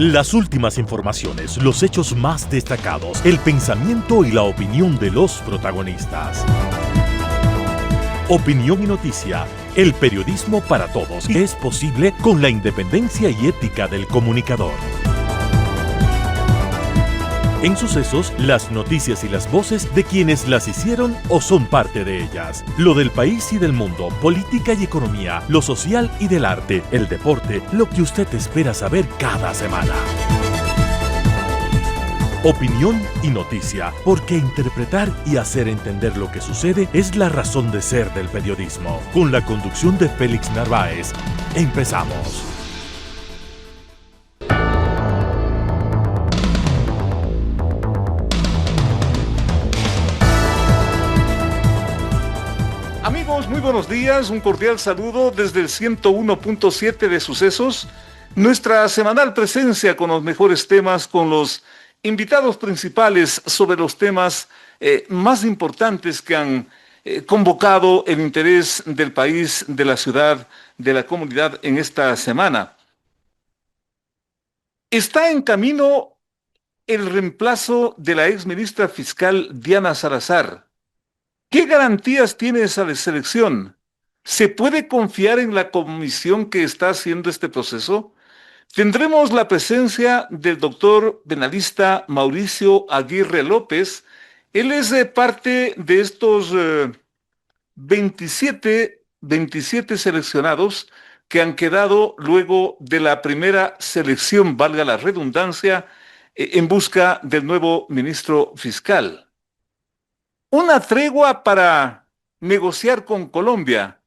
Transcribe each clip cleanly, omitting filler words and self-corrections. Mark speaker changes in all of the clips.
Speaker 1: Las últimas informaciones, los hechos más destacados, el pensamiento y la opinión de los protagonistas. Opinión y noticia, el periodismo para todos, es posible con la independencia y ética del comunicador. En Sucesos, las noticias y las voces de quienes las hicieron o son parte de ellas. Lo del país y del mundo, política y economía, lo social y del arte, el deporte, lo que usted espera saber cada semana. Opinión y noticia, porque interpretar y hacer entender lo que sucede es la razón de ser del periodismo. Con la conducción de Félix Narváez, empezamos.
Speaker 2: Amigos, muy buenos días, un cordial saludo desde el 101.7 de Sucesos, nuestra semanal presencia con los mejores temas, con los invitados principales sobre los temas más importantes que han convocado el interés del país, de la ciudad, de la comunidad en esta semana. Está en camino el reemplazo de la exministra fiscal Diana Salazar. ¿Qué garantías tiene esa selección? ¿Se puede confiar en la comisión que está haciendo este proceso? Tendremos la presencia del doctor penalista Mauricio Aguirre López. Él es parte de estos 27 seleccionados que han quedado luego de la primera selección, valga la redundancia, en busca del nuevo ministro fiscal. Una tregua para negociar con Colombia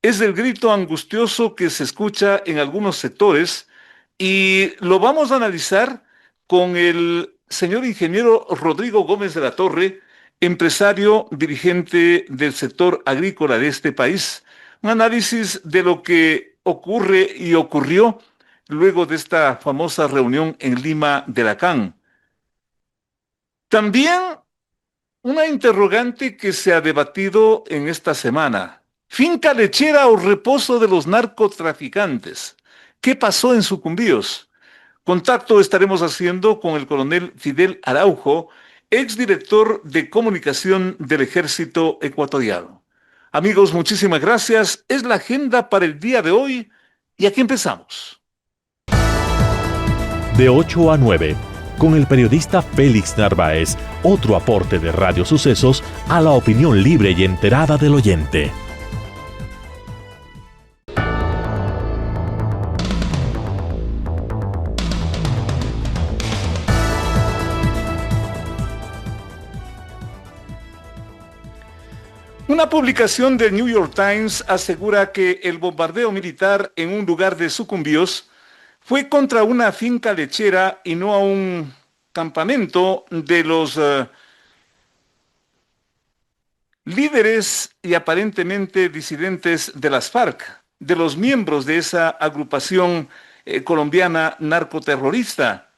Speaker 2: es el grito angustioso que se escucha en algunos sectores y lo vamos a analizar con el señor ingeniero Rodrigo Gómez de la Torre, empresario dirigente del sector agrícola de este país. Un análisis de lo que ocurre y ocurrió luego de esta famosa reunión en Lima de la CAN. También una interrogante que se ha debatido en esta semana. ¿Finca lechera o reposo de los narcotraficantes? ¿Qué pasó en Sucumbíos? Contacto estaremos haciendo con el coronel Fidel Araujo, exdirector de comunicación del Ejército Ecuatoriano. Amigos, muchísimas gracias. Es la agenda para el día de hoy y aquí empezamos.
Speaker 1: De 8 a 9. Con el periodista Félix Narváez, otro aporte de Radio Sucesos a la opinión libre y enterada del oyente.
Speaker 2: Una publicación del New York Times asegura que el bombardeo militar en un lugar de Sucumbíos fue contra una finca lechera y no a un campamento de los líderes y aparentemente disidentes de las FARC, de los miembros de esa agrupación colombiana narcoterrorista.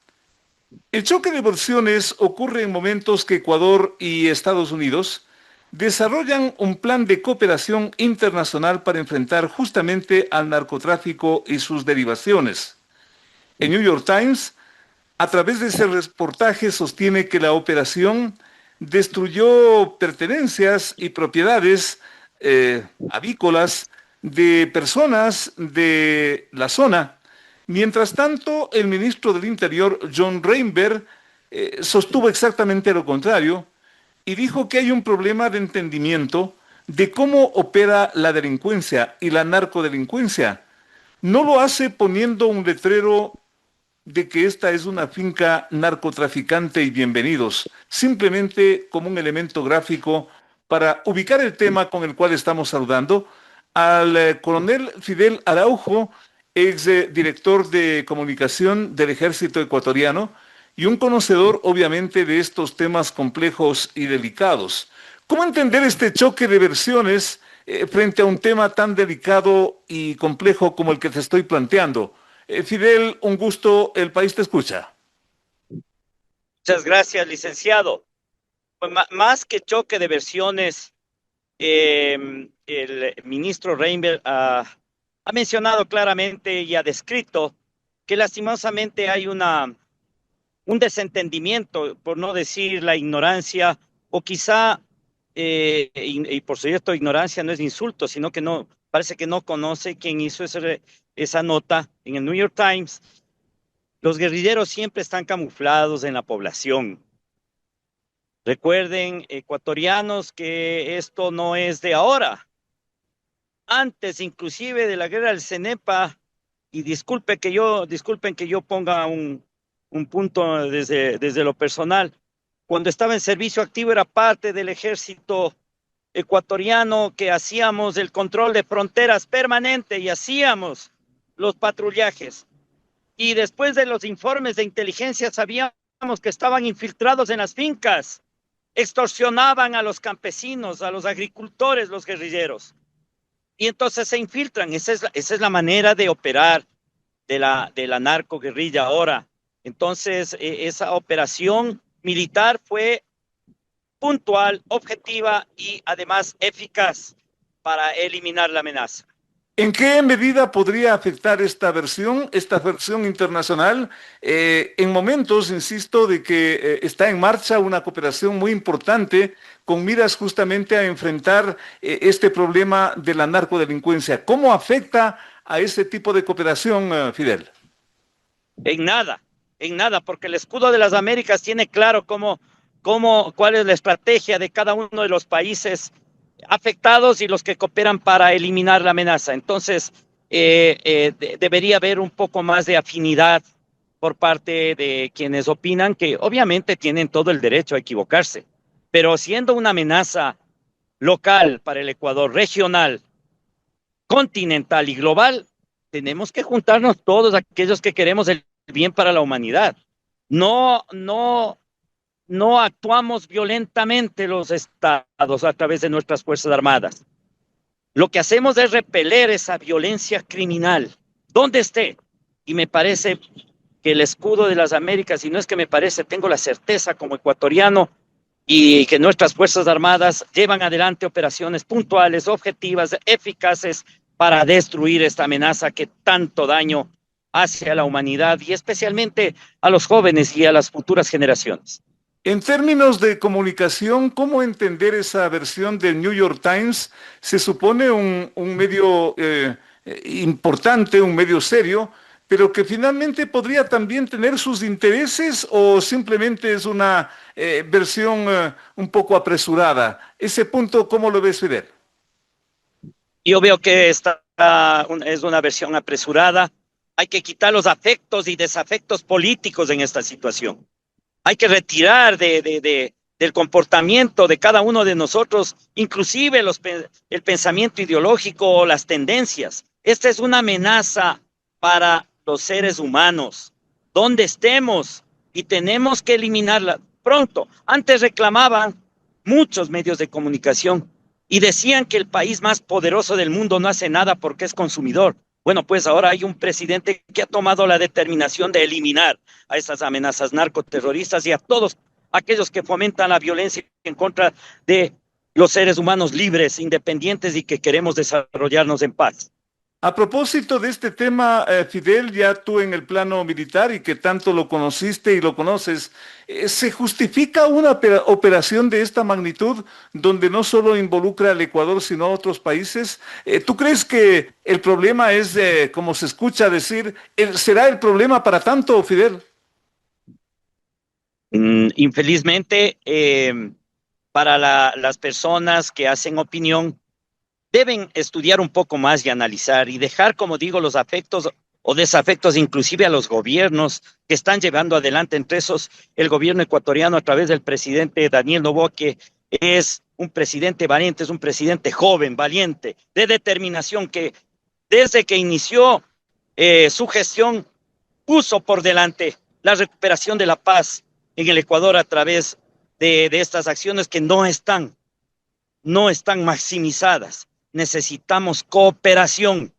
Speaker 2: El choque de versiones ocurre en momentos que Ecuador y Estados Unidos desarrollan un plan de cooperación internacional para enfrentar justamente al narcotráfico y sus derivaciones. El New York Times, a través de ese reportaje, sostiene que la operación destruyó pertenencias y propiedades avícolas de personas de la zona. Mientras tanto, el ministro del Interior, John Reinberg, sostuvo exactamente lo contrario y dijo que hay un problema de entendimiento de cómo opera la delincuencia y la narcodelincuencia. No lo hace poniendo un letrero de que esta es una finca narcotraficante y bienvenidos, simplemente como un elemento gráfico para ubicar el tema con el cual estamos saludando al coronel Fidel Araujo, ex director de comunicación del Ejército Ecuatoriano y un conocedor obviamente de estos temas complejos y delicados. ¿Cómo entender este choque de versiones frente a un tema tan delicado y complejo como el que te estoy planteando? Fidel, un gusto, el país te escucha.
Speaker 3: Muchas gracias, licenciado. Pues más que choque de versiones, el ministro Reinberg ha mencionado claramente y ha descrito que lastimosamente hay un desentendimiento, por no decir la ignorancia, o quizá, y por cierto, ignorancia no es insulto, sino que no, parece que no conoce quién hizo esa nota en el New York Times. Los guerrilleros siempre están camuflados en la población. Recuerden, ecuatorianos, que esto no es de ahora. Antes, inclusive, de la guerra del Cenepa, y disculpen que yo ponga un punto desde lo personal. Cuando estaba en servicio activo era parte del ejército ecuatoriano que hacíamos el control de fronteras permanente y hacíamos los patrullajes. Y después de los informes de inteligencia sabíamos que estaban infiltrados en las fincas, extorsionaban a los campesinos, a los agricultores, los guerrilleros. Y entonces se infiltran. Esa es la manera de operar de la narcoguerrilla ahora. Entonces, esa operación militar fue puntual, objetiva y además eficaz para eliminar la amenaza.
Speaker 2: ¿En qué medida podría afectar esta versión internacional? En momentos, insisto, de que está en marcha una cooperación muy importante con miras justamente a enfrentar este problema de la narcodelincuencia. ¿Cómo afecta a ese tipo de cooperación, Fidel?
Speaker 3: En nada, porque el escudo de las Américas tiene claro cuál es la estrategia de cada uno de los países afectados y los que cooperan para eliminar la amenaza. Entonces, debería haber un poco más de afinidad por parte de quienes opinan que obviamente tienen todo el derecho a equivocarse, pero siendo una amenaza local para el Ecuador, regional, continental y global, tenemos que juntarnos todos aquellos que queremos el bien para la humanidad. No actuamos violentamente los estados a través de nuestras Fuerzas Armadas. Lo que hacemos es repeler esa violencia criminal, donde esté. Y me parece que el escudo de las Américas, y no es que me parece, tengo la certeza como ecuatoriano, y que nuestras Fuerzas Armadas llevan adelante operaciones puntuales, objetivas, eficaces para destruir esta amenaza que tanto daño hace a la humanidad y especialmente a los jóvenes y a las futuras generaciones.
Speaker 2: En términos de comunicación, ¿cómo entender esa versión del New York Times? Se supone un medio importante, un medio serio, pero que finalmente podría también tener sus intereses o simplemente es una versión un poco apresurada. Ese punto, ¿cómo lo ves, Fidel?
Speaker 3: Yo veo que esta es una versión apresurada. Hay que quitar los afectos y desafectos políticos en esta situación. Hay que retirar del comportamiento de cada uno de nosotros, inclusive el pensamiento ideológico o las tendencias. Esta es una amenaza para los seres humanos, donde estemos, y tenemos que eliminarla pronto. Antes reclamaban muchos medios de comunicación y decían que el país más poderoso del mundo no hace nada porque es consumidor. Bueno, pues ahora hay un presidente que ha tomado la determinación de eliminar a esas amenazas narcoterroristas y a todos aquellos que fomentan la violencia en contra de los seres humanos libres, independientes y que queremos desarrollarnos en paz.
Speaker 2: A propósito de este tema, Fidel, ya tú en el plano militar y que tanto lo conociste y lo conoces, ¿se justifica una operación de esta magnitud donde no solo involucra al Ecuador sino a otros países? ¿Tú crees que el problema es, como se escucha decir, será el problema para tanto, Fidel?
Speaker 3: Infelizmente, para las personas que hacen opinión, deben estudiar un poco más y analizar y dejar, como digo, los afectos o desafectos inclusive a los gobiernos que están llevando adelante, entre esos el gobierno ecuatoriano a través del presidente Daniel Noboa, que es un presidente valiente, es un presidente joven, valiente, de determinación, que desde que inició su gestión puso por delante la recuperación de la paz en el Ecuador a través de estas acciones que no están maximizadas. Necesitamos cooperación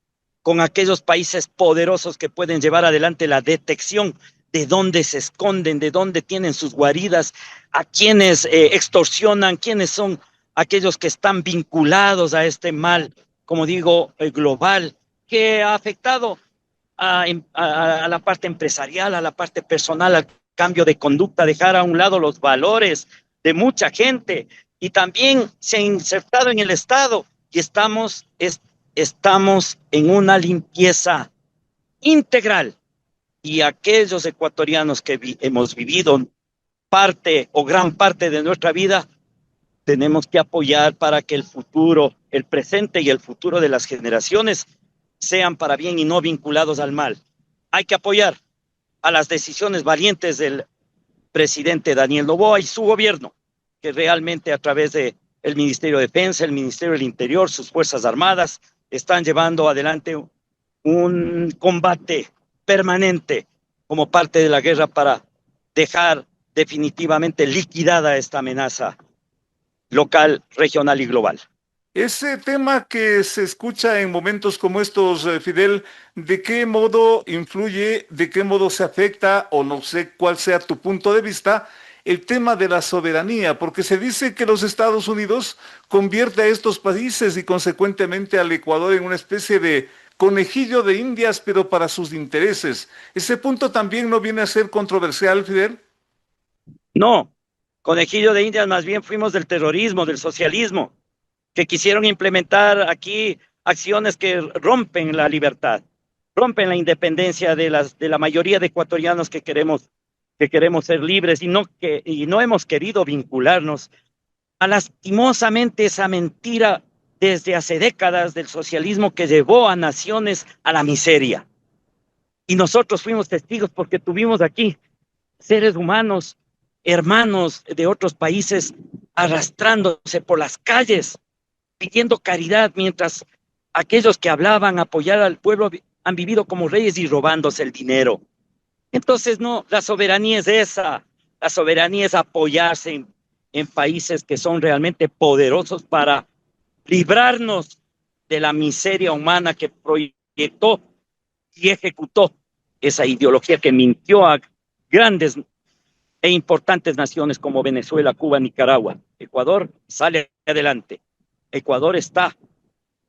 Speaker 3: con aquellos países poderosos que pueden llevar adelante la detección de dónde se esconden, de dónde tienen sus guaridas, a quienes extorsionan, quiénes son aquellos que están vinculados a este mal, como digo, global, que ha afectado a la parte empresarial, a la parte personal, al cambio de conducta, dejar a un lado los valores de mucha gente, y también se ha insertado en el Estado y estamos en una limpieza integral. Y aquellos ecuatorianos que hemos vivido parte o gran parte de nuestra vida, tenemos que apoyar para que el futuro, el presente y el futuro de las generaciones sean para bien y no vinculados al mal. Hay que apoyar a las decisiones valientes del presidente Daniel Noboa y su gobierno, que realmente a través de el Ministerio de Defensa, el Ministerio del Interior, sus Fuerzas Armadas, están llevando adelante un combate permanente como parte de la guerra para dejar definitivamente liquidada esta amenaza local, regional y global.
Speaker 2: Ese tema que se escucha en momentos como estos, Fidel, ¿de qué modo influye, de qué modo se afecta, o no sé cuál sea tu punto de vista, el tema de la soberanía? Porque se dice que los Estados Unidos convierte a estos países y consecuentemente al Ecuador en una especie de conejillo de Indias, pero para sus intereses. ¿Ese punto también no viene a ser controversial, Fidel?
Speaker 3: No, conejillo de Indias, más bien fuimos del terrorismo, del socialismo, que quisieron implementar aquí acciones que rompen la libertad, rompen la independencia de la mayoría de ecuatorianos que queremos ser libres, y no hemos querido vincularnos a lastimosamente esa mentira desde hace décadas del socialismo que llevó a naciones a la miseria. Y nosotros fuimos testigos porque tuvimos aquí seres humanos, hermanos de otros países, arrastrándose por las calles, pidiendo caridad, mientras aquellos que hablaban apoyar al pueblo han vivido como reyes y robándose el dinero. Entonces, no, la soberanía es esa. La soberanía es apoyarse en países que son realmente poderosos para librarnos de la miseria humana que proyectó y ejecutó esa ideología que mintió a grandes e importantes naciones como Venezuela, Cuba, Nicaragua. Ecuador sale adelante. Ecuador está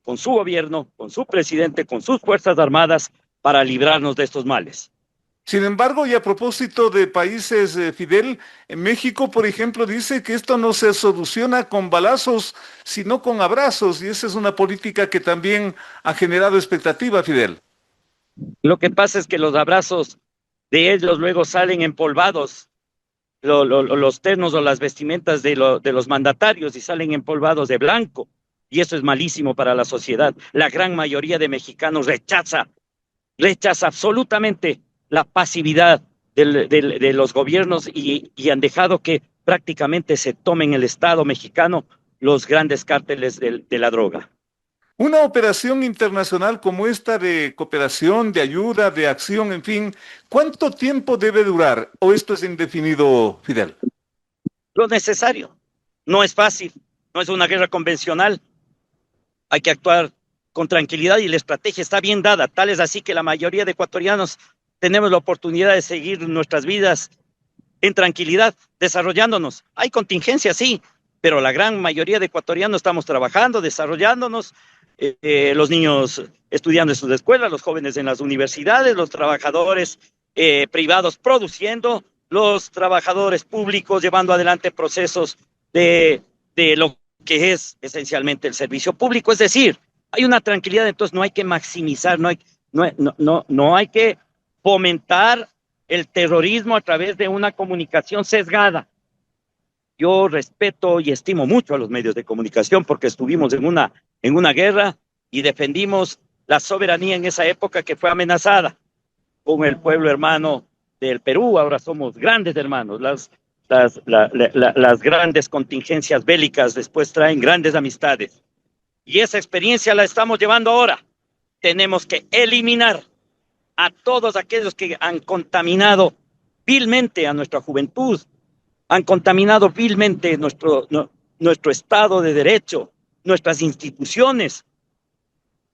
Speaker 3: con su gobierno, con su presidente, con sus fuerzas armadas para librarnos de estos males.
Speaker 2: Sin embargo, y a propósito de países, Fidel, en México, por ejemplo, dice que esto no se soluciona con balazos, sino con abrazos, y esa es una política que también ha generado expectativa, Fidel.
Speaker 3: Lo que pasa es que los abrazos de ellos luego salen empolvados, los ternos o las vestimentas de los mandatarios, y salen empolvados de blanco, y eso es malísimo para la sociedad. La gran mayoría de mexicanos rechaza absolutamente la pasividad de los gobiernos, y han dejado que prácticamente se tomen el Estado mexicano los grandes cárteles de la droga.
Speaker 2: Una operación internacional como esta de cooperación, de ayuda, de acción, en fin, ¿cuánto tiempo debe durar? ¿O esto es indefinido, Fidel?
Speaker 3: Lo necesario. No es fácil, no es una guerra convencional. Hay que actuar con tranquilidad y la estrategia está bien dada. Tal es así que la mayoría de ecuatorianos tenemos la oportunidad de seguir nuestras vidas en tranquilidad, desarrollándonos. Hay contingencias, sí, pero la gran mayoría de ecuatorianos estamos trabajando, desarrollándonos, los niños estudiando en sus escuelas, los jóvenes en las universidades, los trabajadores privados produciendo, los trabajadores públicos llevando adelante procesos de lo que es esencialmente el servicio público. Es decir, hay una tranquilidad, entonces no hay que maximizar, no hay que fomentar el terrorismo a través de una comunicación sesgada. Yo respeto y estimo mucho a los medios de comunicación porque estuvimos en una guerra y defendimos la soberanía en esa época que fue amenazada con el pueblo hermano del Perú. Ahora somos grandes hermanos. Las grandes contingencias bélicas después traen grandes amistades. Y esa experiencia la estamos llevando ahora. Tenemos que eliminar a todos aquellos que han contaminado vilmente a nuestra juventud, han contaminado vilmente nuestro Estado de Derecho, nuestras instituciones.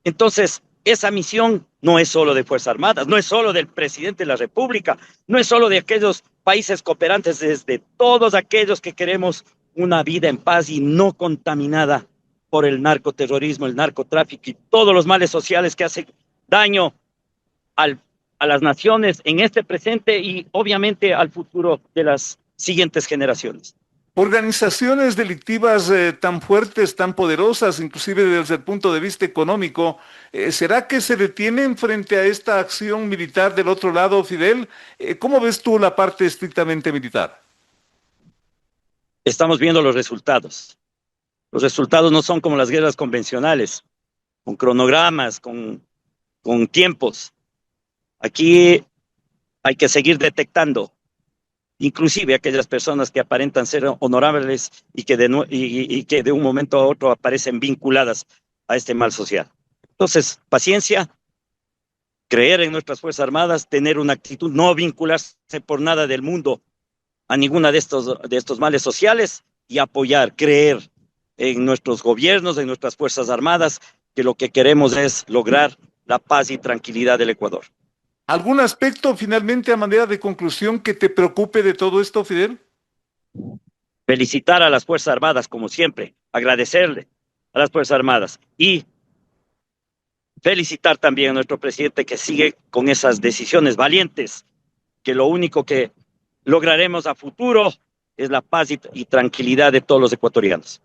Speaker 3: Entonces, esa misión no es solo de Fuerzas Armadas, no es solo del presidente de la República, no es solo de aquellos países cooperantes, desde todos aquellos que queremos una vida en paz y no contaminada por el narcoterrorismo, el narcotráfico y todos los males sociales que hacen daño al a las naciones en este presente y obviamente al futuro de las siguientes generaciones.
Speaker 2: Organizaciones delictivas tan fuertes, tan poderosas, inclusive desde el punto de vista económico, ¿será que se detienen frente a esta acción militar del otro lado, Fidel? ¿Cómo ves tú la parte estrictamente militar?
Speaker 3: Estamos viendo los resultados. Los resultados no son como las guerras convencionales, con cronogramas, con tiempos. Aquí hay que seguir detectando, inclusive aquellas personas que aparentan ser honorables y que de un momento a otro aparecen vinculadas a este mal social. Entonces, paciencia, creer en nuestras Fuerzas Armadas, tener una actitud, no vincularse por nada del mundo a ninguna de estos males sociales y apoyar, creer en nuestros gobiernos, en nuestras Fuerzas Armadas, que lo que queremos es lograr la paz y tranquilidad del Ecuador.
Speaker 2: ¿Algún aspecto finalmente a manera de conclusión que te preocupe de todo esto, Fidel?
Speaker 3: Felicitar a las Fuerzas Armadas, como siempre, agradecerle a las Fuerzas Armadas y felicitar también a nuestro presidente que sigue con esas decisiones valientes, que lo único que lograremos a futuro es la paz y tranquilidad de todos los ecuatorianos.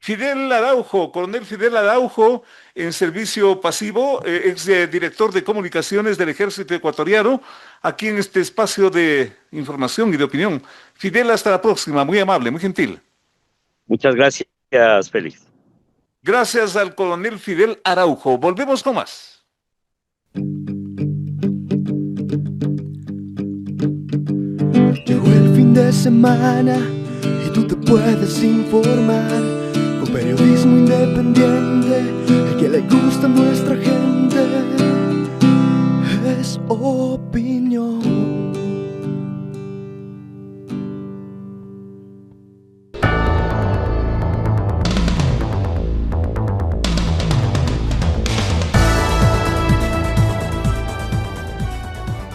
Speaker 2: Fidel Araujo, coronel Fidel Araujo, en servicio pasivo, ex director de comunicaciones del Ejército Ecuatoriano, aquí en este espacio de información y de opinión. Fidel, hasta la próxima, muy amable, muy gentil.
Speaker 3: Muchas gracias, Félix.
Speaker 2: Gracias al coronel Fidel Araujo. Volvemos con más.
Speaker 4: Llegó el fin de semana y tú te puedes informar con periodismo independiente, el que le gusta a nuestra gente es opinión.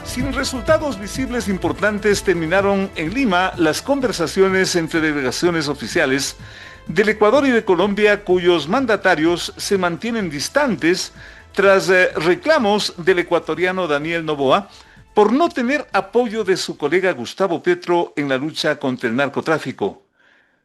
Speaker 2: Sin resultados visibles importantes terminaron en Lima las conversaciones entre delegaciones oficiales del Ecuador y de Colombia, cuyos mandatarios se mantienen distantes tras reclamos del ecuatoriano Daniel Noboa por no tener apoyo de su colega Gustavo Petro en la lucha contra el narcotráfico.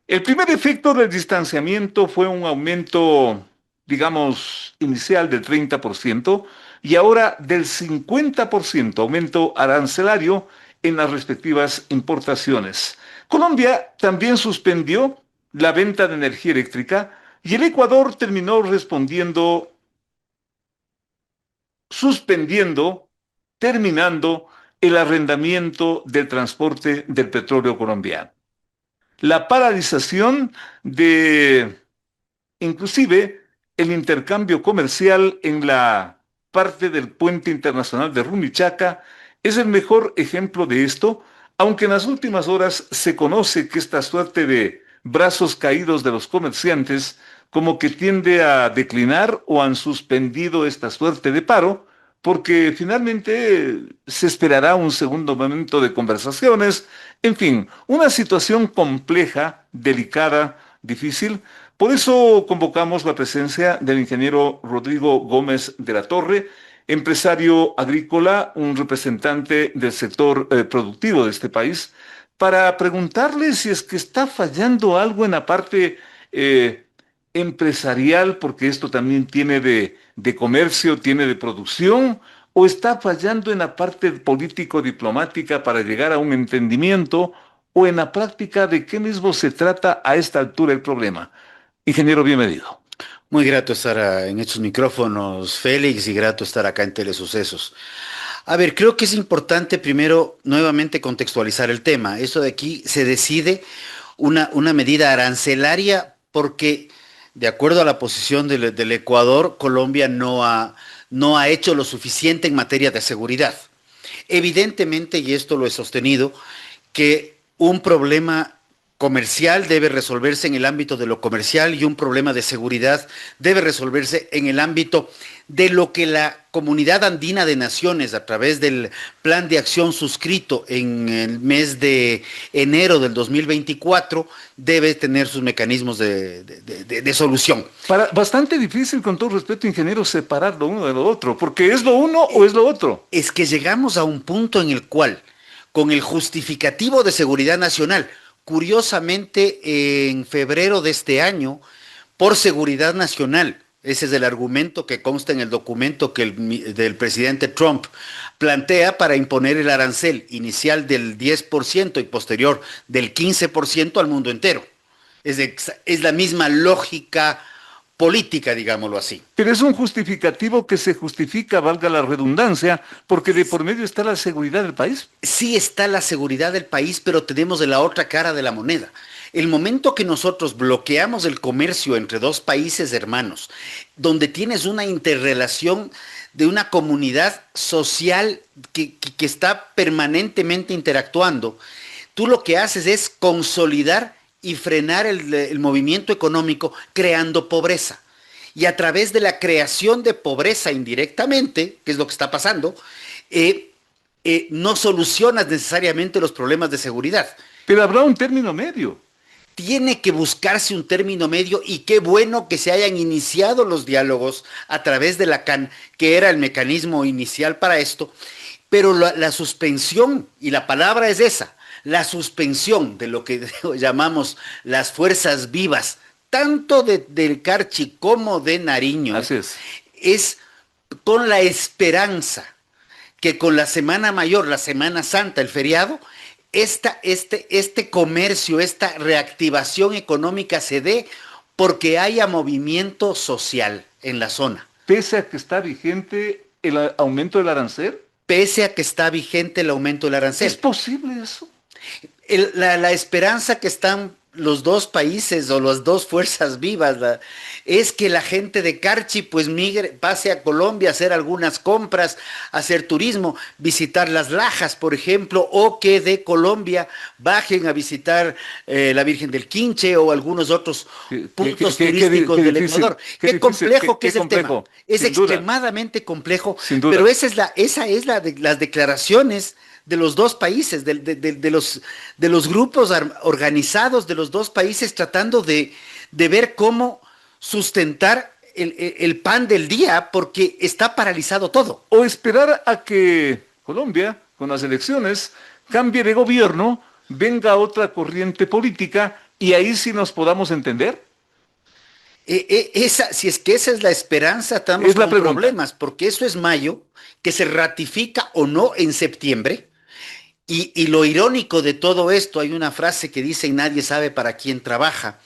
Speaker 2: El primer efecto del distanciamiento fue un aumento, digamos, inicial del 30% y ahora del 50% aumento arancelario en las respectivas importaciones. Colombia también suspendió la venta de energía eléctrica y el Ecuador terminó terminando el arrendamiento del transporte del petróleo colombiano. La paralización de, inclusive, el intercambio comercial en la parte del puente internacional de Rumichaca es el mejor ejemplo de esto, aunque en las últimas horas se conoce que esta suerte de brazos caídos de los comerciantes como que tiende a declinar o han suspendido esta suerte de paro, porque finalmente se esperará un segundo momento de conversaciones. En fin, una situación compleja, delicada, difícil. Por eso convocamos la presencia del ingeniero Rodrigo Gómez de la Torre, empresario agrícola, un representante del sector productivo de este país, para preguntarle si es que está fallando algo en la parte empresarial, porque esto también tiene de comercio, tiene de producción, o está fallando en la parte político-diplomática para llegar a un entendimiento, o en la práctica de qué mismo se trata a esta altura el problema. Ingeniero, bienvenido.
Speaker 5: Muy grato estar en estos micrófonos, Félix, y grato estar acá en Telesucesos. A ver, creo que es importante primero nuevamente contextualizar el tema. Esto de aquí se decide una medida arancelaria porque, de acuerdo a la posición del Ecuador, Colombia no ha hecho lo suficiente en materia de seguridad. Evidentemente, y esto lo he sostenido, que un problema comercial debe resolverse en el ámbito de lo comercial y un problema de seguridad debe resolverse en el ámbito de lo que la Comunidad Andina de Naciones, a través del plan de acción suscrito en el mes de enero del 2024, debe tener sus mecanismos de solución.
Speaker 2: Bastante difícil, con todo respeto, ingeniero, separar lo uno de lo otro, porque es lo uno o es lo otro.
Speaker 5: Es que llegamos a un punto en el cual, con el justificativo de seguridad nacional, curiosamente, en febrero de este año, por seguridad nacional, ese es el argumento que consta en el documento que del presidente Trump plantea para imponer el arancel inicial del 10% y posterior del 15% al mundo entero. Es la misma lógica política, digámoslo así.
Speaker 2: Pero es un justificativo que se justifica, valga la redundancia, porque de por medio está la seguridad del país.
Speaker 5: Sí está la seguridad del país, pero tenemos de la otra cara de la moneda. El momento que nosotros bloqueamos el comercio entre dos países hermanos, donde tienes una interrelación de una comunidad social que está permanentemente interactuando, tú lo que haces es consolidar y frenar el movimiento económico creando pobreza. Y a través de la creación de pobreza indirectamente, que es lo que está pasando, no solucionas necesariamente los problemas de seguridad.
Speaker 2: Pero habrá un término medio.
Speaker 5: Tiene que buscarse un término medio y qué bueno que se hayan iniciado los diálogos a través de la CAN, que era el mecanismo inicial para esto, pero la suspensión, y la palabra es esa, la suspensión de lo que llamamos las fuerzas vivas, tanto del Carchi como de Nariño, es con la esperanza que con la Semana Mayor, la Semana Santa, el feriado, este comercio, esta reactivación económica se dé porque haya movimiento social en la zona.
Speaker 2: Pese a que está vigente el aumento del arancel.
Speaker 5: Pese a que está vigente el aumento del arancel.
Speaker 2: ¿Es posible eso?
Speaker 5: La esperanza que están los dos países o las dos fuerzas vivas es que la gente de Carchi pues migre, pase a Colombia a hacer algunas compras, a hacer turismo, visitar las Lajas, por ejemplo, o que de Colombia bajen a visitar la Virgen del Quinche o algunos otros puntos turísticos del Ecuador. Qué complejo que es el tema. Es extremadamente complejo, pero esa es las declaraciones de los dos países, de los grupos organizados de los dos países, tratando de ver cómo sustentar el pan del día, porque está paralizado todo.
Speaker 2: O esperar a que Colombia, con las elecciones, cambie de gobierno, venga otra corriente política y ahí sí nos podamos entender.
Speaker 5: Si es que esa es la esperanza, estamos con problemas, porque eso es mayo, que se ratifica o no en septiembre. Y lo irónico de todo esto, hay una frase que dice: nadie sabe para quién trabaja.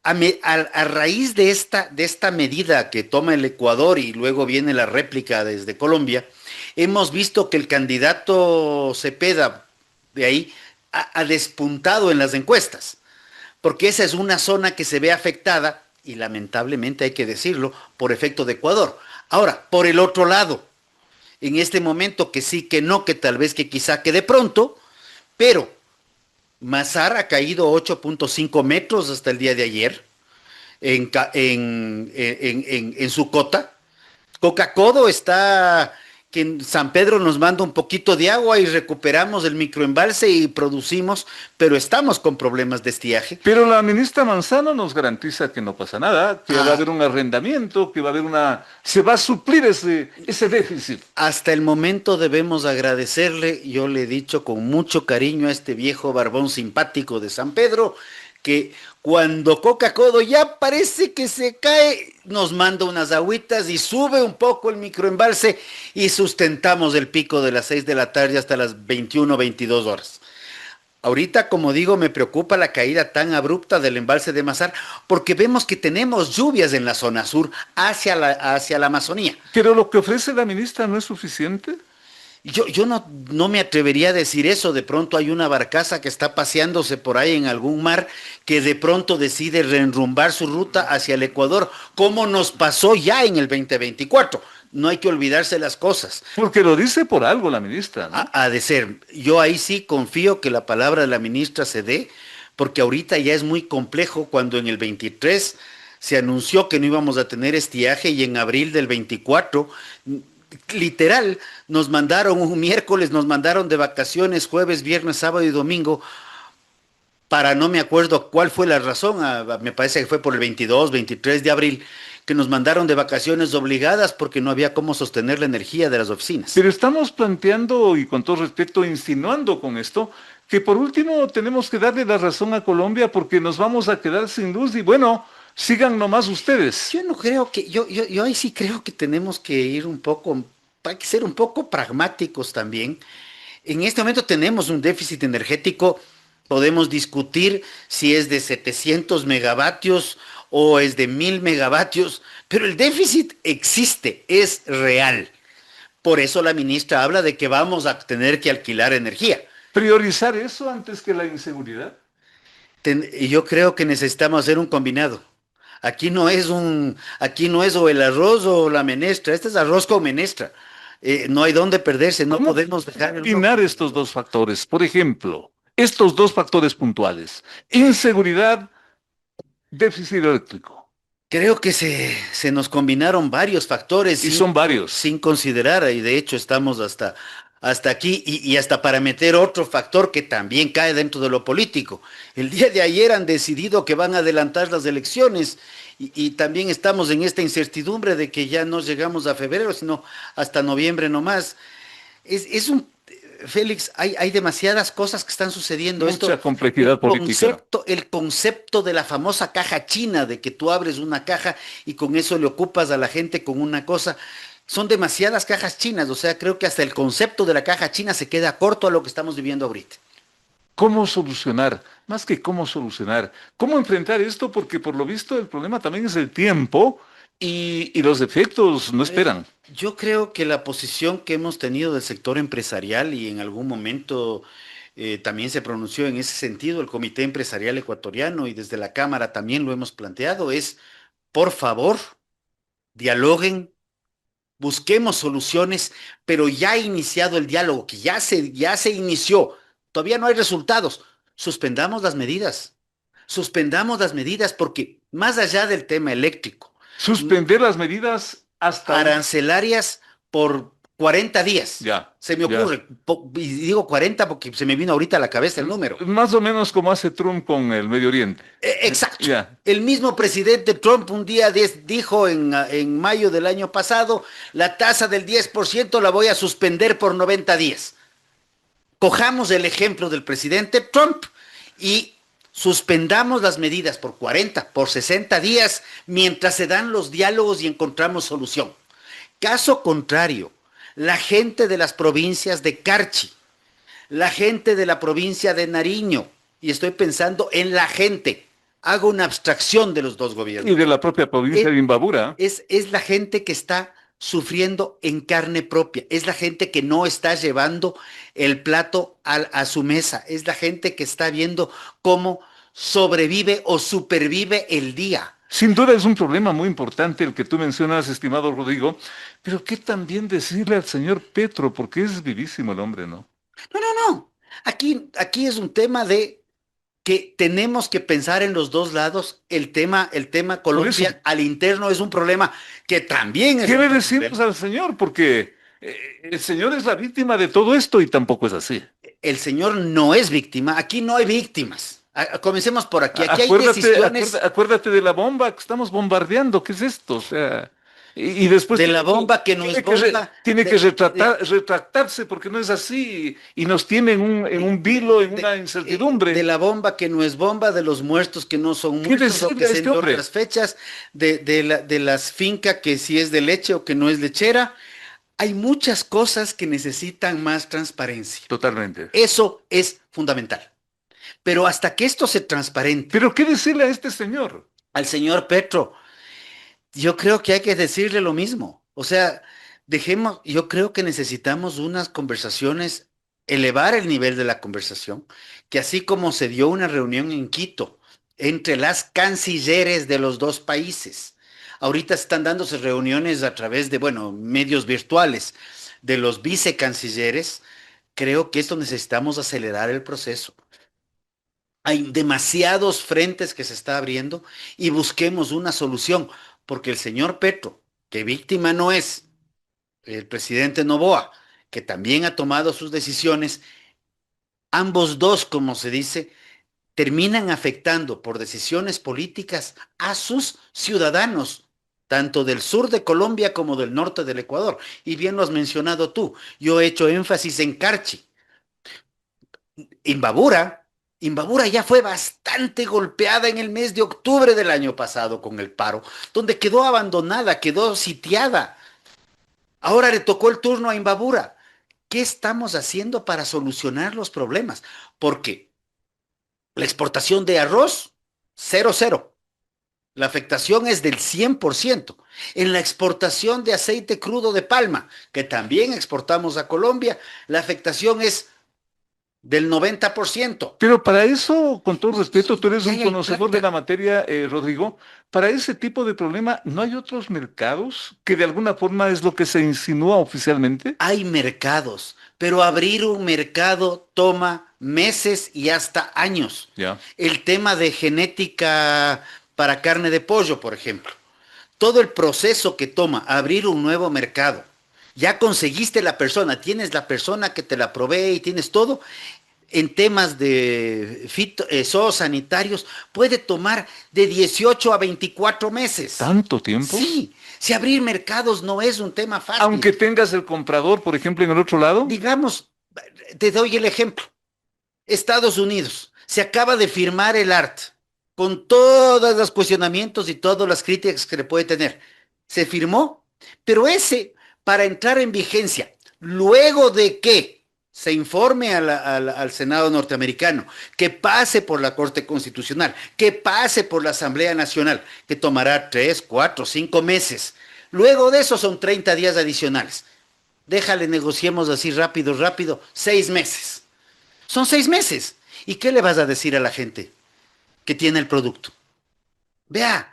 Speaker 5: A raíz de esta medida que toma el Ecuador y luego viene la réplica desde Colombia, hemos visto que el candidato Cepeda de ahí ha despuntado en las encuestas, porque esa es una zona que se ve afectada, y lamentablemente hay que decirlo, por efecto de Ecuador. Ahora, por el otro lado, en este momento que sí, que no, que tal vez que quizá que de pronto, pero Mazar ha caído 8.5 metros hasta el día de ayer en su cota. Coca-Codo está, que en San Pedro nos manda un poquito de agua y recuperamos el microembalse y producimos, pero estamos con problemas de estiaje.
Speaker 2: Pero la ministra Manzano nos garantiza que no pasa nada, que va a haber un arrendamiento, que va a haber se va a suplir ese déficit.
Speaker 5: Hasta el momento debemos agradecerle, yo le he dicho con mucho cariño a este viejo barbón simpático de San Pedro, que cuando Coca-Codo ya parece que se cae, nos manda unas agüitas y sube un poco el microembalse y sustentamos el pico de las 6 de la tarde hasta las 21, 22 horas. Ahorita, como digo, me preocupa la caída tan abrupta del embalse de Mazar, porque vemos que tenemos lluvias en la zona sur hacia la Amazonía.
Speaker 2: ¿Pero lo que ofrece la ministra no es suficiente?
Speaker 5: Yo no me atrevería a decir eso. De pronto hay una barcaza que está paseándose por ahí en algún mar que de pronto decide reenrumbar su ruta hacia el Ecuador, como nos pasó ya en el 2024. No hay que olvidarse las cosas.
Speaker 2: Porque lo dice por algo la ministra, ¿no?
Speaker 5: Ha de ser. Yo ahí sí confío que la palabra de la ministra se dé, porque ahorita ya es muy complejo cuando en el 23 se anunció que no íbamos a tener estiaje y en abril del 24, literal, nos mandaron un miércoles, nos mandaron de vacaciones jueves, viernes, sábado y domingo, para no me acuerdo cuál fue la razón, me parece que fue por el 22, 23 de abril, que nos mandaron de vacaciones obligadas porque no había cómo sostener la energía de las oficinas.
Speaker 2: Pero estamos planteando, y con todo respeto, insinuando con esto, que por último tenemos que darle la razón a Colombia porque nos vamos a quedar sin luz y bueno, sigan nomás ustedes.
Speaker 5: Yo no creo que, yo ahí sí creo que tenemos que ir un poco, hay que ser un poco pragmáticos también. En este momento tenemos un déficit energético, podemos discutir si es de 700 megavatios o es de 1000 megavatios, pero el déficit existe, es real. Por eso la ministra habla de que vamos a tener que alquilar energía.
Speaker 2: ¿Priorizar eso antes que la inseguridad?
Speaker 5: Yo creo que necesitamos hacer un combinado. Aquí no es o el arroz o la menestra, este es arroz con menestra. No hay dónde perderse, no
Speaker 2: ¿Cómo
Speaker 5: podemos dejar el
Speaker 2: combinar estos dos factores? Por ejemplo, estos dos factores puntuales, inseguridad, déficit eléctrico.
Speaker 5: Creo que se nos combinaron varios factores.
Speaker 2: Y son varios.
Speaker 5: Sin considerar, y de hecho estamos hasta aquí, y hasta para meter otro factor que también cae dentro de lo político. El día de ayer han decidido que van a adelantar las elecciones, y también estamos en esta incertidumbre de que ya no llegamos a febrero, sino hasta noviembre nomás. Félix, hay demasiadas cosas que están sucediendo.
Speaker 2: Mucha complejidad política.
Speaker 5: El concepto de la famosa caja china, de que tú abres una caja y con eso le ocupas a la gente con una cosa, son demasiadas cajas chinas. O sea, creo que hasta el concepto de la caja china se queda corto a lo que estamos viviendo ahorita.
Speaker 2: ¿Cómo solucionar? Más que cómo solucionar, ¿cómo enfrentar esto? Porque por lo visto el problema también es el tiempo y los efectos no esperan.
Speaker 5: Yo creo que la posición que hemos tenido del sector empresarial y en algún momento también se pronunció en ese sentido el Comité Empresarial Ecuatoriano y desde la Cámara también lo hemos planteado es, por favor, dialoguen, busquemos soluciones, pero ya ha iniciado el diálogo, que ya se inició, todavía no hay resultados, suspendamos las medidas porque más allá del tema eléctrico,
Speaker 2: suspender las medidas hasta
Speaker 5: arancelarias por 40 días.
Speaker 2: Ya.
Speaker 5: Se me ocurre. Y digo 40 porque se me vino ahorita a la cabeza el número.
Speaker 2: Más o menos como hace Trump con el Medio Oriente.
Speaker 5: Exacto.
Speaker 2: Ya.
Speaker 5: El mismo presidente Trump un día dijo en mayo del año pasado, la tasa del 10% la voy a suspender por 90 días. Cojamos el ejemplo del presidente Trump y suspendamos las medidas por 40, por 60 días, mientras se dan los diálogos y encontramos solución. Caso contrario, la gente de las provincias de Carchi, la gente de la provincia de Nariño, y estoy pensando en la gente, hago una abstracción de los dos gobiernos.
Speaker 2: Y de la propia provincia de Imbabura.
Speaker 5: Es la gente que está sufriendo en carne propia, es la gente que no está llevando el plato a su mesa, es la gente que está viendo cómo sobrevive o supervive el día.
Speaker 2: Sin duda es un problema muy importante el que tú mencionas, estimado Rodrigo, pero ¿qué también decirle al señor Petro? Porque es vivísimo el hombre, ¿no?
Speaker 5: No. Aquí es un tema de que tenemos que pensar en los dos lados. El tema Colombia al interno es un problema que también es.
Speaker 2: ¿Qué le decimos al señor? Porque el señor es la víctima de todo esto y tampoco es así.
Speaker 5: El señor no es víctima. Aquí no hay víctimas. Comencemos por aquí. Aquí hay decisiones.
Speaker 2: Acuérdate de la bomba que estamos bombardeando. ¿Qué es esto? O sea, y después
Speaker 5: de la bomba que no es bomba.
Speaker 2: Tiene que retractarse porque no es así y nos tiene en un vilo, en una incertidumbre.
Speaker 5: De la bomba que no es bomba, de los muertos que no son muertos, o que se en otras fechas, de las fincas que si es de leche o que no es lechera. Hay muchas cosas que necesitan más transparencia.
Speaker 2: Totalmente.
Speaker 5: Eso es fundamental. Pero hasta que esto se transparente.
Speaker 2: ¿Pero qué decirle a este señor?
Speaker 5: Al señor Petro. Yo creo que hay que decirle lo mismo. O sea, yo creo que necesitamos unas conversaciones, elevar el nivel de la conversación, que así como se dio una reunión en Quito entre las cancilleres de los dos países, ahorita están dándose reuniones a través de, medios virtuales de los vicecancilleres. Creo que esto necesitamos acelerar el proceso. Hay demasiados frentes que se está abriendo y busquemos una solución, porque el señor Petro, que víctima no es, el presidente Noboa, que también ha tomado sus decisiones, ambos dos, como se dice, terminan afectando por decisiones políticas a sus ciudadanos, tanto del sur de Colombia como del norte del Ecuador. Y bien lo has mencionado tú, yo he hecho énfasis en Carchi. Imbabura, Imbabura ya fue bastante golpeada en el mes de octubre del año pasado con el paro, donde quedó abandonada, quedó sitiada. Ahora le tocó el turno a Imbabura. ¿Qué estamos haciendo para solucionar los problemas? Porque la exportación de arroz, cero, cero. La afectación es del 100%. En la exportación de aceite crudo de palma, que también exportamos a Colombia, la afectación es del 90%.
Speaker 2: Pero para eso, con todo respeto, tú eres
Speaker 5: Ya
Speaker 2: un
Speaker 5: hay
Speaker 2: conocedor de
Speaker 5: plata.
Speaker 2: la materia, Rodrigo. Para ese tipo de problema, ¿no hay otros mercados que de alguna forma es lo que se insinúa oficialmente?
Speaker 5: Hay mercados, pero abrir un mercado toma meses y hasta años.
Speaker 2: Ya.
Speaker 5: El tema de genética para carne de pollo, por ejemplo. Todo el proceso que toma abrir un nuevo mercado. Ya conseguiste la persona, tienes la persona que te la provee y tienes todo. En temas de zoosanitarios puede tomar de 18 a 24 meses.
Speaker 2: ¿Tanto tiempo?
Speaker 5: Sí, si abrir mercados no es un tema fácil.
Speaker 2: Aunque tengas el comprador, por ejemplo, en el otro lado.
Speaker 5: Digamos, te doy el ejemplo. Estados Unidos, se acaba de firmar el ART con todos los cuestionamientos y todas las críticas que le puede tener. Se firmó, pero ese, para entrar en vigencia, luego de que se informe al Senado norteamericano, que pase por la Corte Constitucional, que pase por la Asamblea Nacional, que tomará 3, 4, 5 meses. Luego de eso son 30 días adicionales. Déjale, negociemos así rápido, rápido, 6 meses. Son 6 meses. ¿Y qué le vas a decir a la gente que tiene el producto? Vea,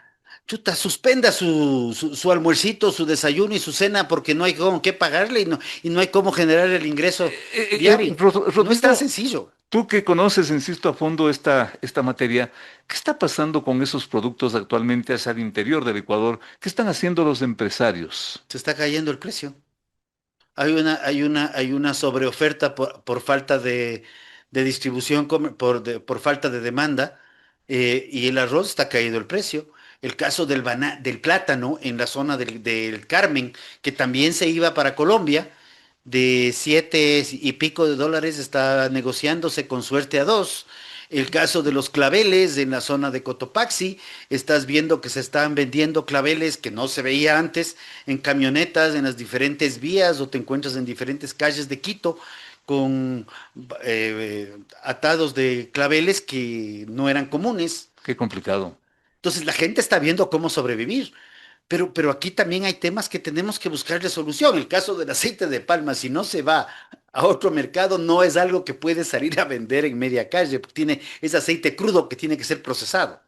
Speaker 5: chuta, suspenda su almuercito, su desayuno y su cena porque no hay con qué pagarle y no hay cómo generar el ingreso diario. No es tan
Speaker 2: Rodrigo,
Speaker 5: sencillo.
Speaker 2: tú que conoces, insisto, a fondo esta materia, ¿qué está pasando con esos productos actualmente hacia el interior del Ecuador? ¿Qué están haciendo los empresarios?
Speaker 5: Se está cayendo el precio. Hay una sobreoferta por falta de distribución, por falta de demanda, y el arroz está caído el precio. El caso del plátano en la zona del Carmen, que también se iba para Colombia, de 7 y pico de dólares, está negociándose con suerte a 2. El caso de los claveles en la zona de Cotopaxi, estás viendo que se están vendiendo claveles que no se veía antes en camionetas en las diferentes vías o te encuentras en diferentes calles de Quito con atados de claveles que no eran comunes.
Speaker 2: Qué complicado.
Speaker 5: Entonces la gente está viendo cómo sobrevivir. Pero aquí también hay temas que tenemos que buscarle solución. El caso del aceite de palma, si no se va a otro mercado, no es algo que puede salir a vender en media calle, porque es aceite crudo que tiene que ser procesado.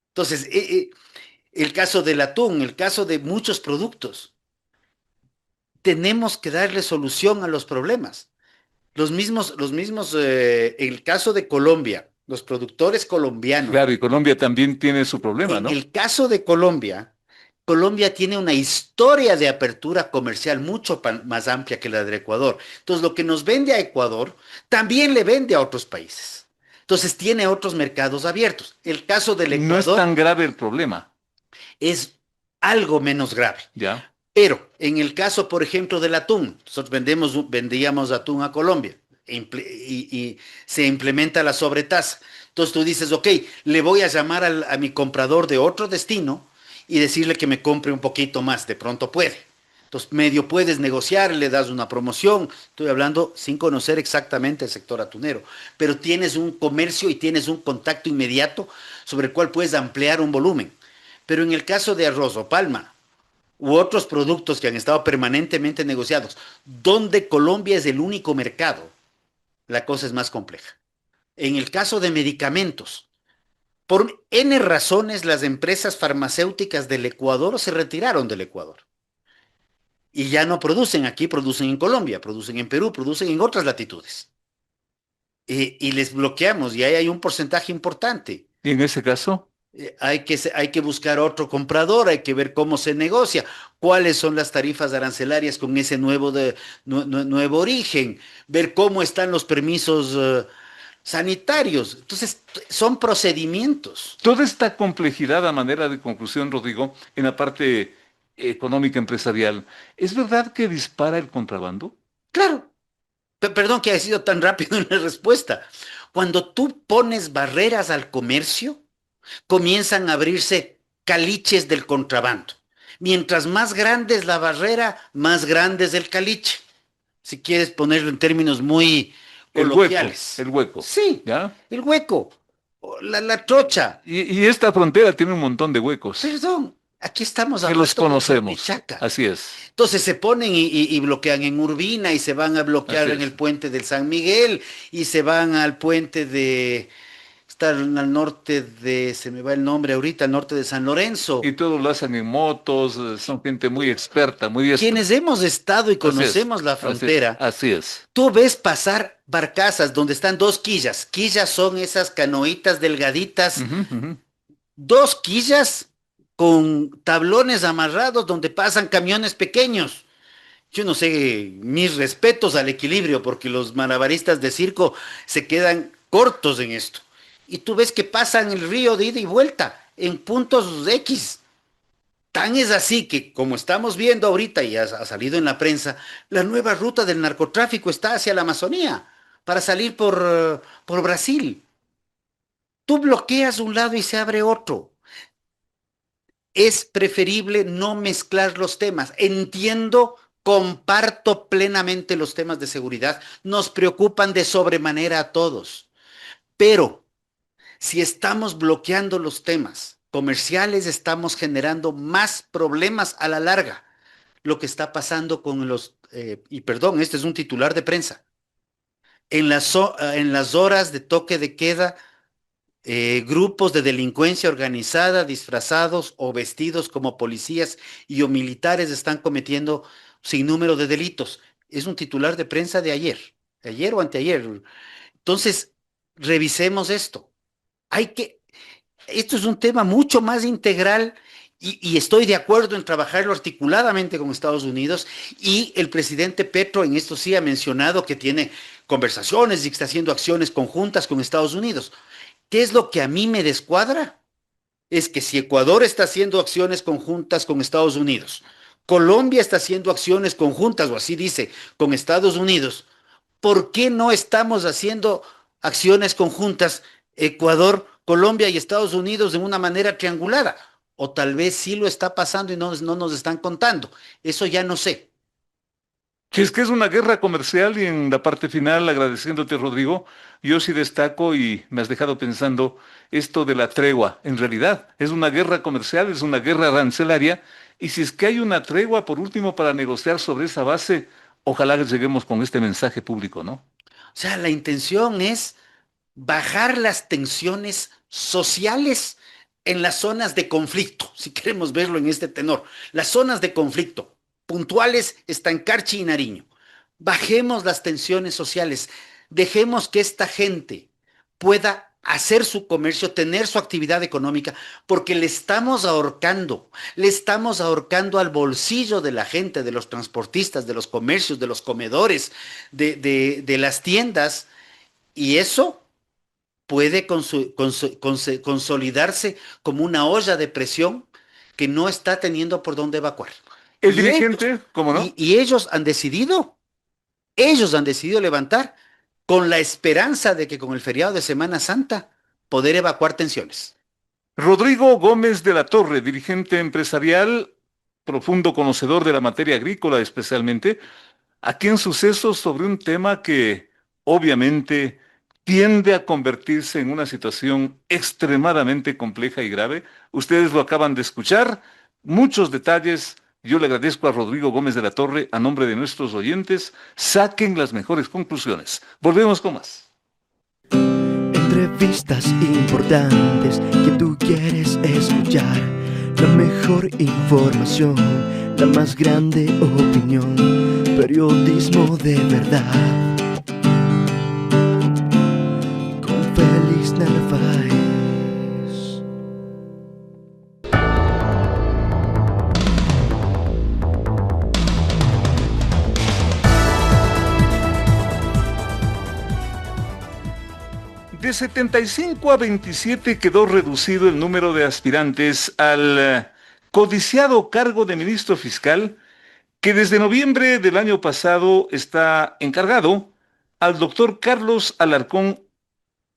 Speaker 5: Entonces, el caso del atún, el caso de muchos productos, tenemos que darle solución a los problemas. El caso de Colombia, los productores colombianos.
Speaker 2: Claro, y Colombia también tiene su problema,
Speaker 5: En
Speaker 2: ¿no?
Speaker 5: el caso de Colombia, Colombia tiene una historia de apertura comercial mucho más amplia que la del Ecuador. Entonces, lo que nos vende a Ecuador también le vende a otros países. Entonces, tiene otros mercados abiertos. El caso del
Speaker 2: No es
Speaker 5: Ecuador
Speaker 2: tan grave el problema,
Speaker 5: es algo menos grave.
Speaker 2: ¿ya?
Speaker 5: Pero en el caso, por ejemplo, del atún, nosotros vendíamos atún a Colombia y se implementa la sobretasa. Entonces tú dices, ok, le voy a llamar a mi comprador de otro destino y decirle que me compre un poquito más, de pronto puede. Entonces medio puedes negociar, le das una promoción, estoy hablando sin conocer exactamente el sector atunero, pero tienes un comercio y tienes un contacto inmediato sobre el cual puedes ampliar un volumen. Pero en el caso de arroz o palma, u otros productos que han estado permanentemente negociados, donde Colombia es el único mercado, la cosa es más compleja. En el caso de medicamentos, por N razones las empresas farmacéuticas del Ecuador se retiraron del Ecuador. Y ya no producen aquí, producen en Colombia, producen en Perú, producen en otras latitudes. y les bloqueamos, y ahí hay un porcentaje importante.
Speaker 2: Y en ese caso,
Speaker 5: Hay que buscar otro comprador, hay que ver cómo se negocia, cuáles son las tarifas arancelarias con ese nuevo origen, ver cómo están los permisos sanitarios. Entonces, son procedimientos.
Speaker 2: toda esta complejidad a manera de conclusión, Rodrigo, en la parte económica empresarial, ¿es verdad que dispara el contrabando?
Speaker 5: Claro, perdón que haya sido tan rápido en la respuesta. Cuando tú pones barreras al comercio, comienzan a abrirse caliches del contrabando. Mientras más grande es la barrera, más grande es el caliche. Si quieres ponerlo en términos muy coloquiales.
Speaker 2: El hueco,
Speaker 5: Sí,
Speaker 2: ¿ya?
Speaker 5: el hueco, o la trocha.
Speaker 2: Y esta frontera tiene un montón de huecos
Speaker 5: Perdón, aquí estamos
Speaker 2: que los
Speaker 5: hablando de
Speaker 2: conocemos.
Speaker 5: Pichaca.
Speaker 2: Así es,
Speaker 5: Entonces se ponen y bloquean en Urbina y se van a bloquear
Speaker 2: así
Speaker 5: en
Speaker 2: es.
Speaker 5: el puente del San Miguel y se van al puente de... Está al norte de, se me va el nombre ahorita, al norte de San Lorenzo.
Speaker 2: Y todos lo hacen en motos, son gente muy experta, muy diestra.
Speaker 5: Quienes hemos estado y
Speaker 2: Así es,
Speaker 5: conocemos la frontera,
Speaker 2: así es.
Speaker 5: tú ves pasar barcazas donde están dos quillas. Quillas son esas canoitas delgaditas,
Speaker 2: Ujú, ujú.
Speaker 5: dos quillas con tablones amarrados donde pasan camiones pequeños. Yo no sé, mis respetos al equilibrio, porque los malabaristas de circo se quedan cortos en esto. Y tú ves que pasan el río de ida y vuelta en puntos X. Tan es así que, como estamos viendo ahorita y ha salido en la prensa, la nueva ruta del narcotráfico está hacia la Amazonía para salir por Brasil. Tú bloqueas un lado y se abre otro. Es preferible no mezclar los temas. Entiendo, comparto plenamente los temas de seguridad. Nos preocupan de sobremanera a todos. Pero si estamos bloqueando los temas comerciales, estamos generando más problemas a la larga. Lo que está pasando con y perdón, este es un titular de prensa, en las horas de toque de queda, grupos de delincuencia organizada, disfrazados o vestidos como policías y o militares están cometiendo sin número de delitos. Es un titular de prensa de ayer o anteayer. Entonces, revisemos esto. Esto es un tema mucho más integral y estoy de acuerdo en trabajarlo articuladamente con Estados Unidos y el presidente Petro en esto sí ha mencionado que tiene conversaciones y que está haciendo acciones conjuntas con Estados Unidos. ¿Qué es lo que a mí me descuadra? Es que si Ecuador está haciendo acciones conjuntas con Estados Unidos, Colombia está haciendo acciones conjuntas, o así dice, con Estados Unidos, ¿por qué no estamos haciendo acciones conjuntas Ecuador, Colombia y Estados Unidos de una manera triangulada? O tal vez sí lo está pasando y no nos están contando. Eso ya no sé.
Speaker 2: Que es una guerra comercial y en la parte final, agradeciéndote, Rodrigo, yo sí destaco y me has dejado pensando esto de la tregua. En realidad, es una guerra comercial, es una guerra arancelaria y si es que hay una tregua, por último, para negociar sobre esa base, ojalá que lleguemos con este mensaje público, ¿no?
Speaker 5: O sea, la intención es bajar las tensiones sociales en las zonas de conflicto, si queremos verlo en este tenor. Las zonas de conflicto puntuales están Carchi y Nariño. Bajemos las tensiones sociales, dejemos que esta gente pueda hacer su comercio, tener su actividad económica, porque le estamos ahorcando al bolsillo de la gente, de los transportistas, de los comercios, de los comedores, de las tiendas, y eso puede consolidarse como una olla de presión que no está teniendo por dónde evacuar.
Speaker 2: El
Speaker 5: Y
Speaker 2: dirigente, ¿cómo no?
Speaker 5: y ellos han decidido levantar con la esperanza de que con el feriado de Semana Santa poder evacuar tensiones.
Speaker 2: Rodrigo Gómez de la Torre, dirigente empresarial, profundo conocedor de la materia agrícola especialmente, aquí en Sucesos sobre un tema que obviamente tiende a convertirse en una situación extremadamente compleja y grave. Ustedes lo acaban de escuchar, muchos detalles. Yo le agradezco a Rodrigo Gómez de la Torre a nombre de nuestros oyentes. Saquen las mejores conclusiones. Volvemos con más.
Speaker 4: Entrevistas importantes que tú quieres escuchar. La mejor información, la más grande opinión. Periodismo de verdad.
Speaker 2: De 75 a 27 quedó reducido el número de aspirantes al codiciado cargo de ministro fiscal, que desde noviembre del año pasado está encargado al doctor Carlos Alarcón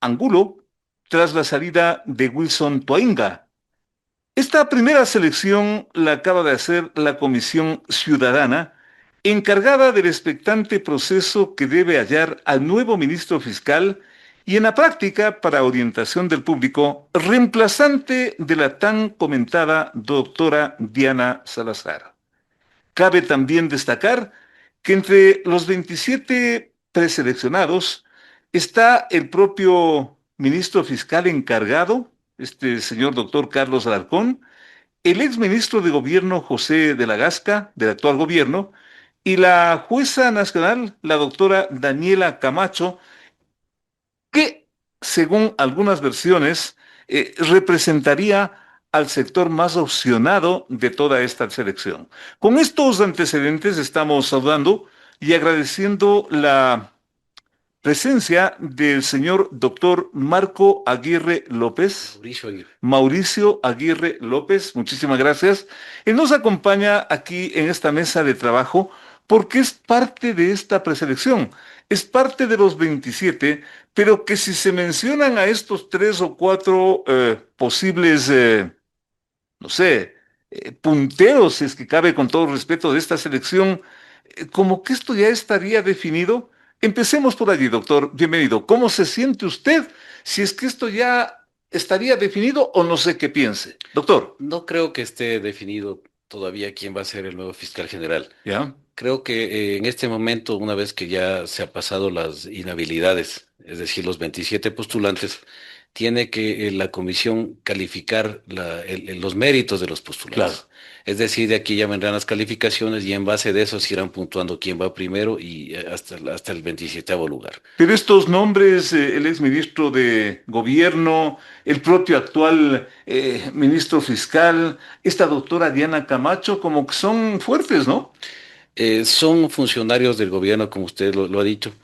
Speaker 2: Angulo, tras la salida de Wilson Toainga. Esta primera selección la acaba de hacer la Comisión Ciudadana, encargada del expectante proceso que debe hallar al nuevo ministro fiscal y en la práctica, para orientación del público, reemplazante de la tan comentada doctora Diana Salazar. Cabe también destacar que entre los 27 preseleccionados está el propio ministro fiscal encargado, este señor doctor Carlos Alarcón, el exministro de Gobierno José de la Gasca, del actual gobierno, y la jueza nacional, la doctora Daniela Camacho, que, según algunas versiones, representaría al sector más opcionado de toda esta selección. Con estos antecedentes estamos saludando y agradeciendo la presencia del señor doctor Marco Aguirre López. Mauricio Aguirre López, muchísimas gracias. Él nos acompaña aquí en esta mesa de trabajo porque es parte de esta preselección, es parte de los 27, pero que si se mencionan a estos 3 o 4 posibles, no sé, punteros, si es que cabe con todo respeto de esta selección, como que esto ya estaría definido. Empecemos por allí, doctor. Bienvenido. ¿Cómo se siente usted si es que esto ya estaría definido o no sé qué piense? Doctor.
Speaker 6: No creo que esté definido todavía quién va a ser el nuevo fiscal general.
Speaker 2: ¿Ya?
Speaker 6: Creo que en este momento, una vez que ya se ha pasado las inhabilidades, es decir, los 27 postulantes, tiene que la comisión calificar los méritos de los postulantes.
Speaker 2: Claro.
Speaker 6: Es decir, de aquí ya vendrán las calificaciones y en base de eso se irán puntuando quién va primero y hasta el 27º lugar.
Speaker 2: Pero estos nombres, el exministro de Gobierno, el propio actual ministro fiscal, esta doctora Diana Camacho, como que son fuertes, ¿no?
Speaker 6: Son funcionarios del gobierno, como usted lo ha dicho,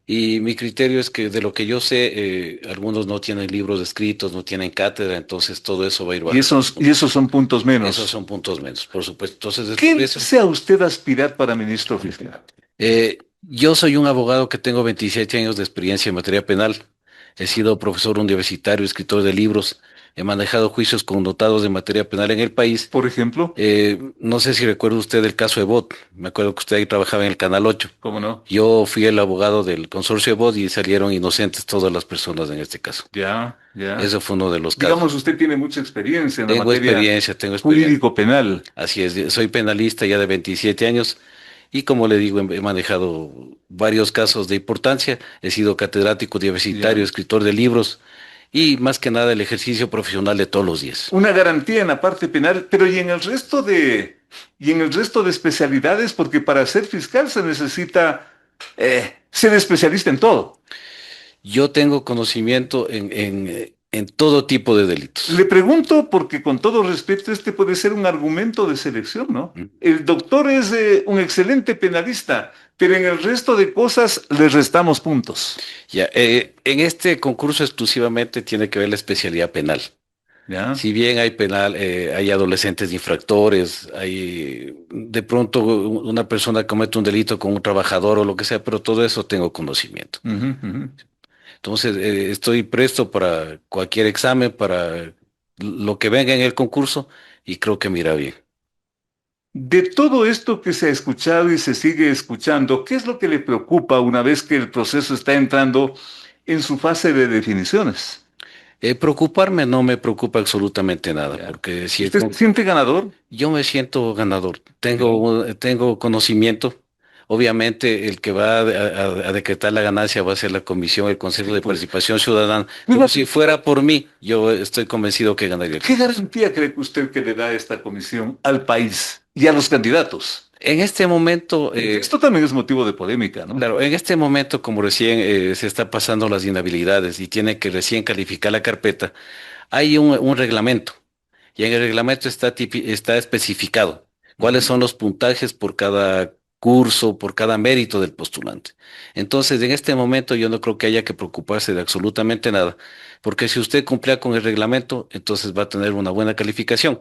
Speaker 6: y mi criterio es que de lo que yo sé, algunos no tienen libros escritos, no tienen cátedra, entonces todo eso va a ir bajando.
Speaker 2: Y esos son puntos menos.
Speaker 6: Esos son puntos menos, por supuesto. Entonces,
Speaker 2: ¿Qué
Speaker 6: eso,
Speaker 2: desea usted aspirar para ministro fiscal?
Speaker 6: yo soy un abogado que tengo 27 años de experiencia en materia penal. He sido profesor universitario, escritor de libros. He manejado juicios connotados de materia penal en el país.
Speaker 2: Por ejemplo,
Speaker 6: No sé si recuerda usted el caso Ebot. Me acuerdo que usted ahí trabajaba en el Canal 8.
Speaker 2: ¿cómo no?
Speaker 6: Yo fui el abogado del consorcio Ebot y salieron inocentes todas las personas en este caso.
Speaker 2: Ya.
Speaker 6: Eso fue uno de los casos.
Speaker 2: Digamos, usted tiene mucha experiencia en la
Speaker 6: Tengo
Speaker 2: materia
Speaker 6: experiencia.
Speaker 2: jurídico-penal.
Speaker 6: Así es, soy penalista ya de 27 años y como le digo, he manejado varios casos de importancia. He sido catedrático universitario,
Speaker 2: Ya.
Speaker 6: escritor de libros y más que nada el ejercicio profesional de todos los días.
Speaker 2: Una garantía en la parte penal, pero y en el resto de especialidades, porque para ser fiscal se necesita ser especialista en todo.
Speaker 6: Yo tengo conocimiento en todo tipo de delitos.
Speaker 2: Le pregunto porque con todo respeto este puede ser un argumento de selección, ¿no? El doctor es un excelente penalista, pero en el resto de cosas le restamos puntos.
Speaker 6: Ya, en este concurso exclusivamente tiene que ver la especialidad penal.
Speaker 2: ¿Ya?
Speaker 6: Si bien hay penal, hay adolescentes infractores, hay de pronto una persona comete un delito con un trabajador o lo que sea, pero todo eso tengo conocimiento.
Speaker 2: Ujú, ujú.
Speaker 6: Entonces, estoy presto para cualquier examen, para lo que venga en el concurso y creo que me irá bien.
Speaker 2: De todo esto que se ha escuchado y se sigue escuchando, ¿qué es lo que le preocupa una vez que el proceso está entrando en su fase de definiciones?
Speaker 6: Preocuparme no me preocupa absolutamente nada,
Speaker 2: Ya.
Speaker 6: porque si
Speaker 2: ¿Usted se siente ganador?
Speaker 6: yo me siento ganador, tengo conocimiento. Obviamente el que va a decretar la ganancia va a ser la comisión, el Consejo de
Speaker 2: Pues,
Speaker 6: Participación Ciudadana.
Speaker 2: Pues,
Speaker 6: Pero si fuera por mí, yo estoy convencido que ganaría.
Speaker 2: ¿qué garantía cree que usted que le da esta comisión al país y a los candidatos?
Speaker 6: En este momento,
Speaker 2: Esto también es motivo de polémica, ¿no?
Speaker 6: claro, en este momento, como recién se está pasando las inhabilidades y tiene que recién calificar la carpeta, hay un reglamento y en el reglamento está especificado cuáles son los puntajes por cada curso, por cada mérito del postulante. Entonces, en este momento yo no creo que haya que preocuparse de absolutamente nada, porque si usted cumplía con el reglamento, entonces va a tener una buena calificación.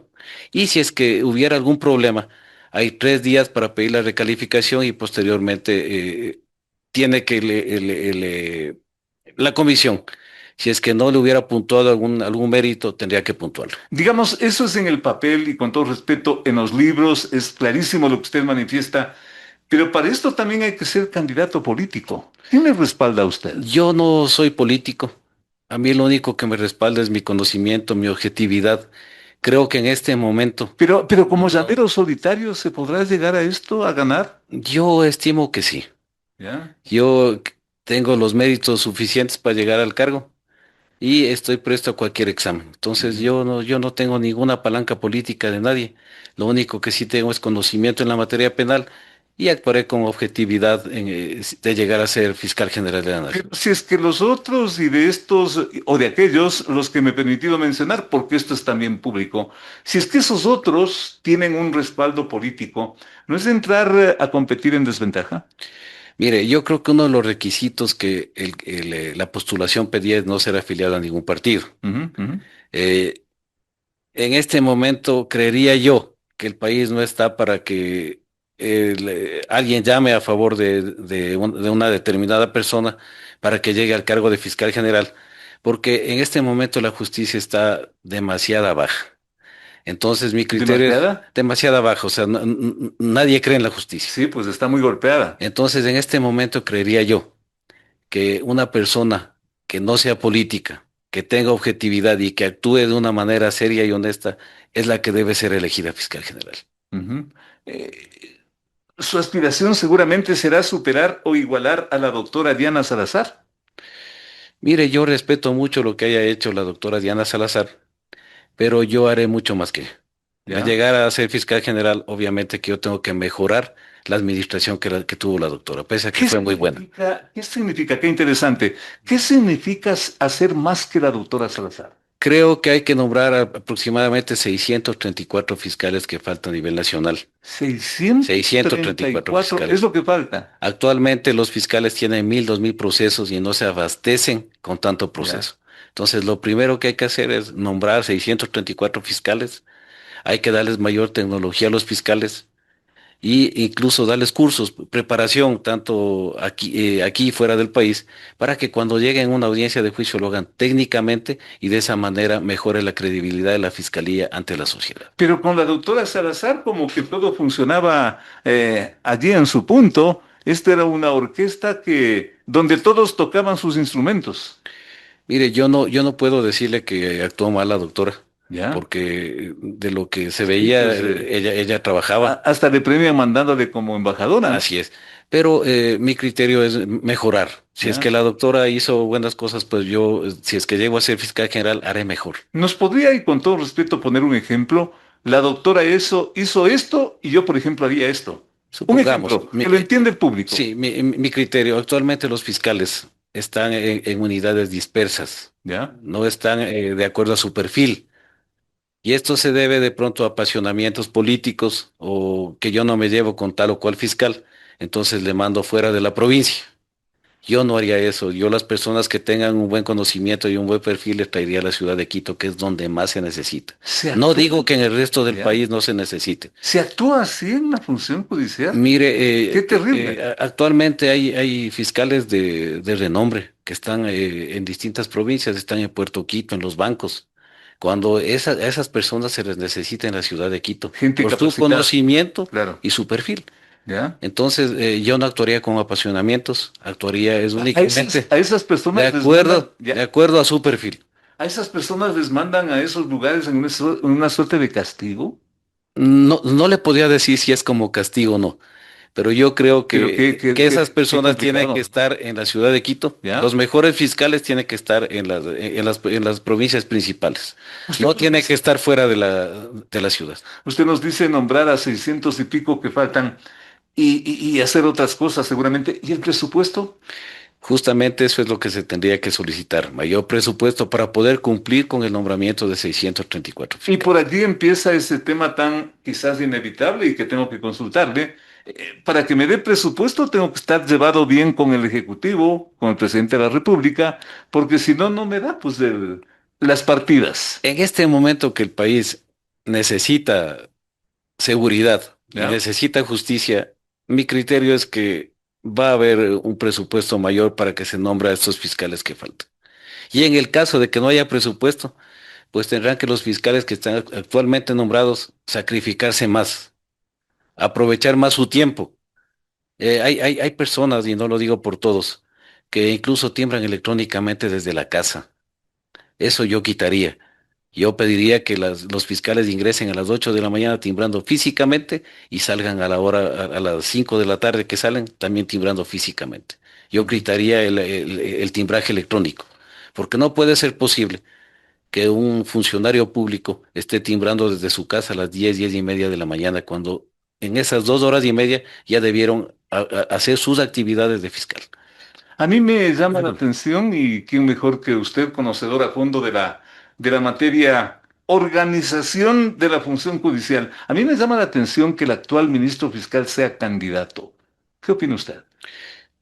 Speaker 6: Y si es que hubiera algún problema, hay 3 días para pedir la recalificación y posteriormente tiene que la comisión, si es que no le hubiera puntuado algún mérito, tendría que puntuarlo.
Speaker 2: Digamos, eso es en el papel y con todo respeto, en los libros es clarísimo lo que usted manifiesta, pero para esto también hay que ser candidato político. ¿Quién le respalda a usted?
Speaker 6: Yo no soy político. A mí lo único que me respalda es mi conocimiento, mi objetividad. Creo que en este momento,
Speaker 2: Pero como llanero solitario, ¿se podrá llegar a esto, a ganar?
Speaker 6: yo estimo que sí.
Speaker 2: ¿Ya?
Speaker 6: Yo tengo los méritos suficientes para llegar al cargo y estoy presto a cualquier examen. Entonces yo no tengo ninguna palanca política de nadie. Lo único que sí tengo es conocimiento en la materia penal y actuaré con objetividad de llegar a ser fiscal general de la nación.
Speaker 2: Pero si es que los otros y de estos, o de aquellos, los que me he permitido mencionar, porque esto es también público, si es que esos otros tienen un respaldo político, ¿no es entrar a competir en desventaja?
Speaker 6: Mire, yo creo que uno de los requisitos que la postulación pedía es no ser afiliado a ningún partido.
Speaker 2: Ujú, ujú.
Speaker 6: Eh, en este momento creería yo que el país no está para que alguien llame a favor de una determinada persona para que llegue al cargo de fiscal general, porque en este momento la justicia está demasiado baja. Entonces mi criterio es
Speaker 2: ¿Demasiada?
Speaker 6: demasiado bajo, o sea, nadie cree en la justicia.
Speaker 2: Sí, pues está muy golpeada.
Speaker 6: Entonces en este momento creería yo que una persona que no sea política, que tenga objetividad y que actúe de una manera seria y honesta, es la que debe ser elegida fiscal general.
Speaker 2: Ujú. Su aspiración seguramente será superar o igualar a la doctora Diana Salazar.
Speaker 6: Mire, yo respeto mucho lo que haya hecho la doctora Diana Salazar, pero yo haré mucho más que ella. Al
Speaker 2: ¿Ya?
Speaker 6: llegar a ser fiscal general, obviamente que yo tengo que mejorar la administración que tuvo la doctora, pese a que fue muy buena.
Speaker 2: ¿Qué significa? Qué interesante. ¿Qué significa hacer más que la doctora Salazar?
Speaker 6: Creo que hay que nombrar aproximadamente 634 fiscales que faltan a nivel nacional. 634
Speaker 2: 634
Speaker 6: fiscales.
Speaker 2: es lo que falta.
Speaker 6: Actualmente los fiscales tienen 1.000, 2.000 procesos y no se abastecen con tanto proceso. Entonces, lo primero que hay que hacer es nombrar 634 fiscales. Hay que darles mayor tecnología a los fiscales y incluso darles cursos, preparación, tanto aquí y fuera del país, para que cuando lleguen a una audiencia de juicio lo hagan técnicamente y de esa manera mejore la credibilidad de la fiscalía ante la sociedad.
Speaker 2: Pero con la doctora Salazar como que todo funcionaba allí en su punto. Esta era una orquesta donde todos tocaban sus instrumentos.
Speaker 6: Mire, yo no puedo decirle que actuó mal la doctora,
Speaker 2: ¿Ya?
Speaker 6: porque de lo que se
Speaker 2: Sí,
Speaker 6: veía,
Speaker 2: pues,
Speaker 6: ella trabajaba,
Speaker 2: hasta le premian mandándole como embajadora.
Speaker 6: así es. Pero mi criterio es mejorar. Si es
Speaker 2: ¿Ya?
Speaker 6: que la doctora hizo buenas cosas, pues yo, si es que llego a ser fiscal general, haré mejor.
Speaker 2: ¿Nos podría, y con todo respeto, poner un ejemplo? La doctora hizo esto y yo, por ejemplo, haría esto. Un
Speaker 6: Supongamos,
Speaker 2: ejemplo, que lo entiende el público.
Speaker 6: sí, mi criterio, actualmente los fiscales están en unidades dispersas,
Speaker 2: ¿Ya?
Speaker 6: no están de acuerdo a su perfil. Y esto se debe de pronto a apasionamientos políticos o que yo no me llevo con tal o cual fiscal, entonces le mando fuera de la provincia. Yo no haría eso. Yo las personas que tengan un buen conocimiento y un buen perfil les traería a la ciudad de Quito, que es donde más se necesita.
Speaker 2: ¿Se
Speaker 6: No
Speaker 2: actúa,
Speaker 6: digo que en el resto del
Speaker 2: ¿Ya?
Speaker 6: país no se necesite.
Speaker 2: ¿Se actúa así en la función judicial?
Speaker 6: Mire,
Speaker 2: ¡Qué terrible!
Speaker 6: actualmente hay fiscales de renombre que están en distintas provincias, están en Puerto Quito, en los bancos, cuando a esas personas se les necesita en la ciudad de Quito,
Speaker 2: Gente
Speaker 6: por su
Speaker 2: capacitada.
Speaker 6: conocimiento
Speaker 2: Claro.
Speaker 6: y su perfil.
Speaker 2: ¿Ya?
Speaker 6: Entonces, yo no actuaría con apasionamientos, actuaría es únicamente
Speaker 2: A esas
Speaker 6: de
Speaker 2: personas
Speaker 6: acuerdo,
Speaker 2: ¿ya?
Speaker 6: de acuerdo a su perfil.
Speaker 2: ¿A esas personas les mandan a esos lugares en una suerte de castigo?
Speaker 6: No le podría decir si es como castigo o no, pero yo creo
Speaker 2: Pero
Speaker 6: que esas
Speaker 2: qué
Speaker 6: personas tienen
Speaker 2: complicado.
Speaker 6: que estar en la ciudad de Quito.
Speaker 2: ¿Ya?
Speaker 6: Los mejores fiscales tienen que estar en las provincias principales. No tiene que estar fuera de la ciudad.
Speaker 2: Usted nos dice nombrar a 600 y pico que faltan y hacer otras cosas seguramente. ¿Y el presupuesto?
Speaker 6: Justamente eso es lo que se tendría que solicitar, mayor presupuesto para poder cumplir con el nombramiento de 634
Speaker 2: Y
Speaker 6: fiscales.
Speaker 2: por allí empieza ese tema tan quizás inevitable y que tengo que consultarle, Para que me dé presupuesto tengo que estar llevado bien con el Ejecutivo, con el presidente de la República, porque si no, no me da pues las partidas.
Speaker 6: En este momento que el país necesita seguridad y
Speaker 2: ¿Ya?
Speaker 6: necesita justicia, mi criterio es que va a haber un presupuesto mayor para que se nombre a estos fiscales que faltan. Y en el caso de que no haya presupuesto, pues tendrán que los fiscales que están actualmente nombrados sacrificarse más, aprovechar más su tiempo. Hay personas, y no lo digo por todos, que incluso tiemblan electrónicamente desde la casa. Eso yo quitaría. Yo pediría que los fiscales ingresen a las 8 de la mañana timbrando físicamente y salgan a la hora, a las 5 de la tarde que salen, también timbrando físicamente. Yo quitaría el timbraje electrónico, porque no puede ser posible que un funcionario público esté timbrando desde su casa a las 10, 10:30 de la mañana, cuando en esas 2 horas y media ya debieron hacer sus actividades de fiscal.
Speaker 2: A mí me llama la atención, y quién mejor que usted, conocedor a fondo de la materia organización de la función judicial. A mí me llama la atención que el actual ministro fiscal sea candidato. ¿Qué opina usted?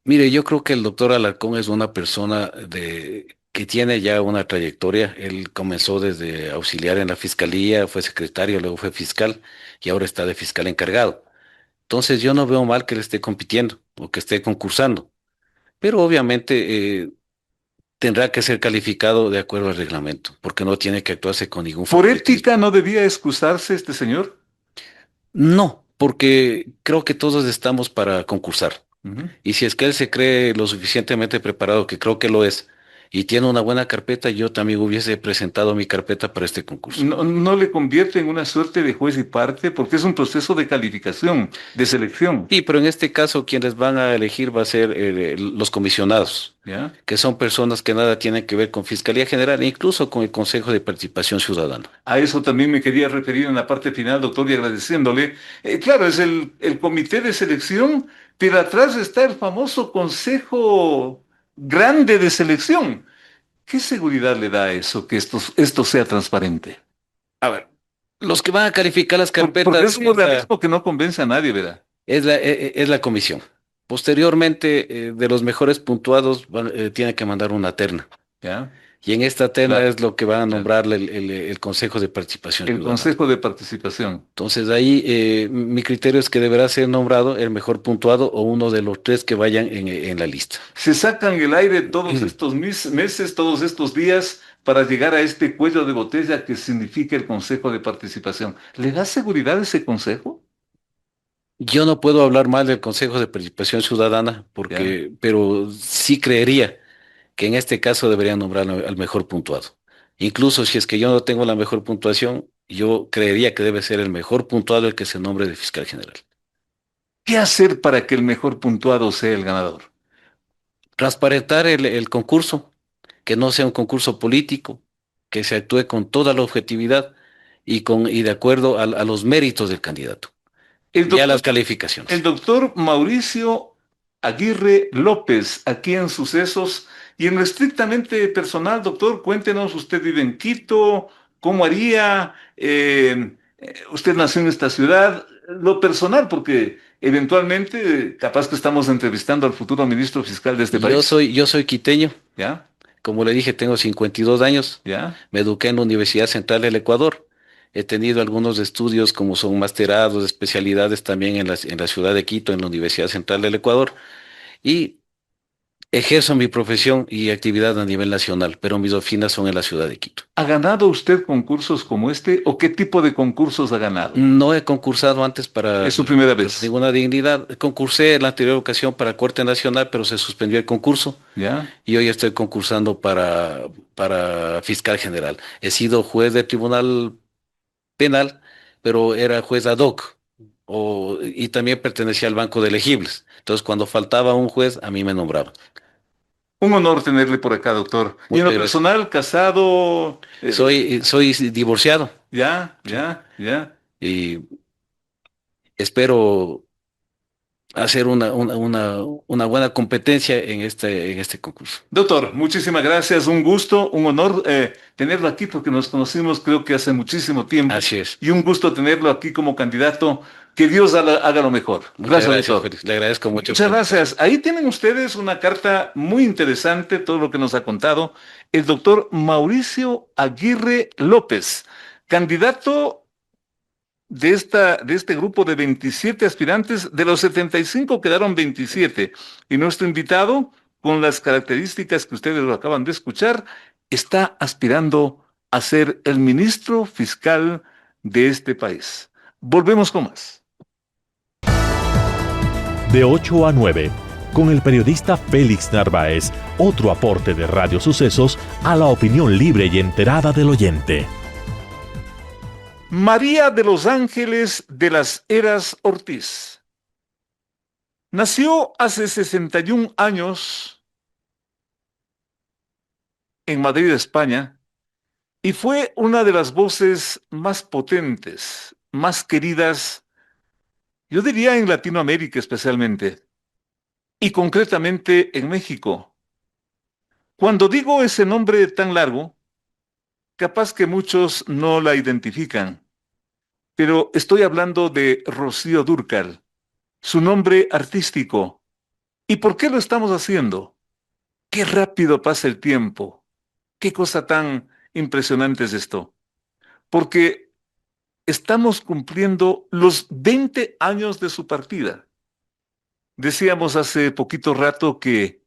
Speaker 6: Mire, yo creo que el doctor Alarcón es una persona que tiene ya una trayectoria. Él comenzó desde auxiliar en la fiscalía, fue secretario, luego fue fiscal y ahora está de fiscal encargado. Entonces yo no veo mal que él esté compitiendo o que esté concursando, pero obviamente tendrá que ser calificado de acuerdo al reglamento, porque no tiene que actuarse con ningún
Speaker 2: ¿Por
Speaker 6: favoritismo.
Speaker 2: ética no debía excusarse este señor?
Speaker 6: No, porque creo que todos estamos para concursar.
Speaker 2: Ujú.
Speaker 6: Y si es que él se cree lo suficientemente preparado, que creo que lo es, y tiene una buena carpeta, yo también hubiese presentado mi carpeta para este concurso.
Speaker 2: No, no le convierte en una suerte de juez y parte porque es un proceso de calificación, de selección.
Speaker 6: Sí, pero en este caso quienes van a elegir va a ser los comisionados,
Speaker 2: ¿Ya?
Speaker 6: que son personas que nada tienen que ver con Fiscalía General e incluso con el Consejo de Participación Ciudadana.
Speaker 2: A eso también me quería referir en la parte final, doctor, y agradeciéndole. Claro, es el comité de selección, pero atrás está el famoso Consejo Grande de Selección. ¿Qué seguridad le da a eso que esto sea transparente?
Speaker 6: A ver, los que van a calificar las
Speaker 2: Porque es
Speaker 6: carpetas
Speaker 2: un organismo que no convence a nadie, ¿verdad?
Speaker 6: es la comisión. Posteriormente, de los mejores puntuados, tiene que mandar una terna.
Speaker 2: ¿Ya?
Speaker 6: Y en esta terna
Speaker 2: Claro,
Speaker 6: es lo que va a
Speaker 2: claro.
Speaker 6: nombrarle el Consejo de Participación
Speaker 2: El
Speaker 6: Ciudadana.
Speaker 2: Consejo de Participación.
Speaker 6: Entonces ahí mi criterio es que deberá ser nombrado el mejor puntuado o uno de los tres que vayan en la lista.
Speaker 2: Se sacan el aire todos estos meses, todos estos días para llegar a este cuello de botella que significa el Consejo de Participación. ¿Le da seguridad ese consejo?
Speaker 6: Yo no puedo hablar mal del Consejo de Participación Ciudadana,
Speaker 2: ¿Ya?
Speaker 6: pero sí creería que en este caso deberían nombrar al mejor puntuado. Incluso si es que yo no tengo la mejor puntuación, yo creería que debe ser el mejor puntuado el que se nombre de fiscal general.
Speaker 2: ¿Qué hacer para que el mejor puntuado sea el ganador?
Speaker 6: Transparentar el concurso, que no sea un concurso político, que se actúe con toda la objetividad y de acuerdo a los méritos del candidato
Speaker 2: El
Speaker 6: y a
Speaker 2: doctor,
Speaker 6: las
Speaker 2: el
Speaker 6: calificaciones.
Speaker 2: doctor Mauricio Aguirre López, aquí en Sucesos, y en lo estrictamente personal, doctor, cuéntenos, usted vive en Quito, ¿cómo haría? Usted nació en esta ciudad, lo personal, porque eventualmente capaz que estamos entrevistando al futuro ministro fiscal de este país.
Speaker 6: Yo soy quiteño,
Speaker 2: ¿Ya?
Speaker 6: como le dije, tengo 52 años,
Speaker 2: ¿Ya?
Speaker 6: me eduqué en la Universidad Central del Ecuador, he tenido algunos estudios como son masterados, especialidades también en la ciudad de Quito, en la Universidad Central del Ecuador, y ejerzo mi profesión y actividad a nivel nacional, pero mis oficinas son en la ciudad de Quito.
Speaker 2: ¿Ha ganado usted concursos como este o qué tipo de concursos ha ganado?
Speaker 6: No he concursado antes para
Speaker 2: Es su primera vez.
Speaker 6: ninguna dignidad. Concursé en la anterior ocasión para Corte Nacional, pero se suspendió el concurso
Speaker 2: ¿Ya?
Speaker 6: y hoy estoy concursando para fiscal general. He sido juez de tribunal penal, pero era juez ad hoc y también pertenecía al banco de elegibles. Entonces, cuando faltaba un juez, a mí me nombraban.
Speaker 2: Un honor tenerle por acá, doctor. Y en
Speaker 6: Muchas
Speaker 2: lo
Speaker 6: gracias.
Speaker 2: personal, casado,
Speaker 6: Soy divorciado
Speaker 2: ya, ya, ya.
Speaker 6: y espero hacer una buena competencia en este concurso.
Speaker 2: Doctor, muchísimas gracias, un gusto, un honor tenerlo aquí porque nos conocimos creo que hace muchísimo tiempo
Speaker 6: Así es.
Speaker 2: y un gusto tenerlo aquí como candidato Que Dios haga lo mejor.
Speaker 6: Muchas gracias,
Speaker 2: doctor.
Speaker 6: Félix. Le agradezco mucho.
Speaker 2: Muchas gracias. Ahí tienen ustedes una carta muy interesante, todo lo que nos ha contado el doctor Mauricio Aguirre López, candidato de este grupo de 27 aspirantes. De los 75 quedaron 27. Y nuestro invitado, con las características que ustedes lo acaban de escuchar, está aspirando a ser el ministro fiscal de este país. Volvemos con más.
Speaker 1: De 8 a 9, con el periodista Félix Narváez, otro aporte de Radio Sucesos a la opinión libre y enterada del oyente.
Speaker 2: María de los Ángeles de las Heras Ortiz nació hace 61 años en Madrid, España, y fue una de las voces más potentes, más queridas, yo diría en Latinoamérica especialmente, y concretamente en México. Cuando digo ese nombre tan largo, capaz que muchos no la identifican, pero estoy hablando de Rocío Dúrcal, su nombre artístico. ¿Y por qué lo estamos haciendo? Qué rápido pasa el tiempo. Qué cosa tan impresionante es esto. Porque estamos cumpliendo los 20 años de su partida. Decíamos hace poquito rato que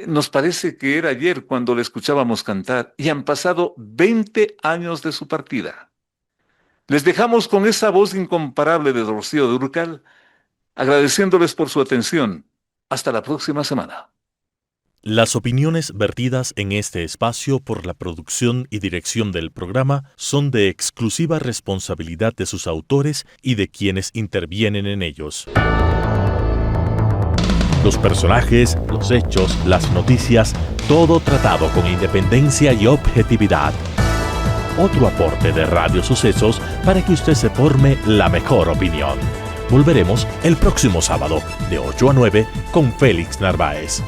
Speaker 2: nos parece que era ayer cuando le escuchábamos cantar, y han pasado 20 años de su partida. Les dejamos con esa voz incomparable de Rocío Dúrcal, agradeciéndoles por su atención. Hasta la próxima semana.
Speaker 1: Las opiniones vertidas en este espacio por la producción y dirección del programa son de exclusiva responsabilidad de sus autores y de quienes intervienen en ellos. Los personajes, los hechos, las noticias, todo tratado con independencia y objetividad. Otro aporte de Radio Sucesos para que usted se forme la mejor opinión. Volveremos el próximo sábado, de 8 a 9, con Félix Narváez.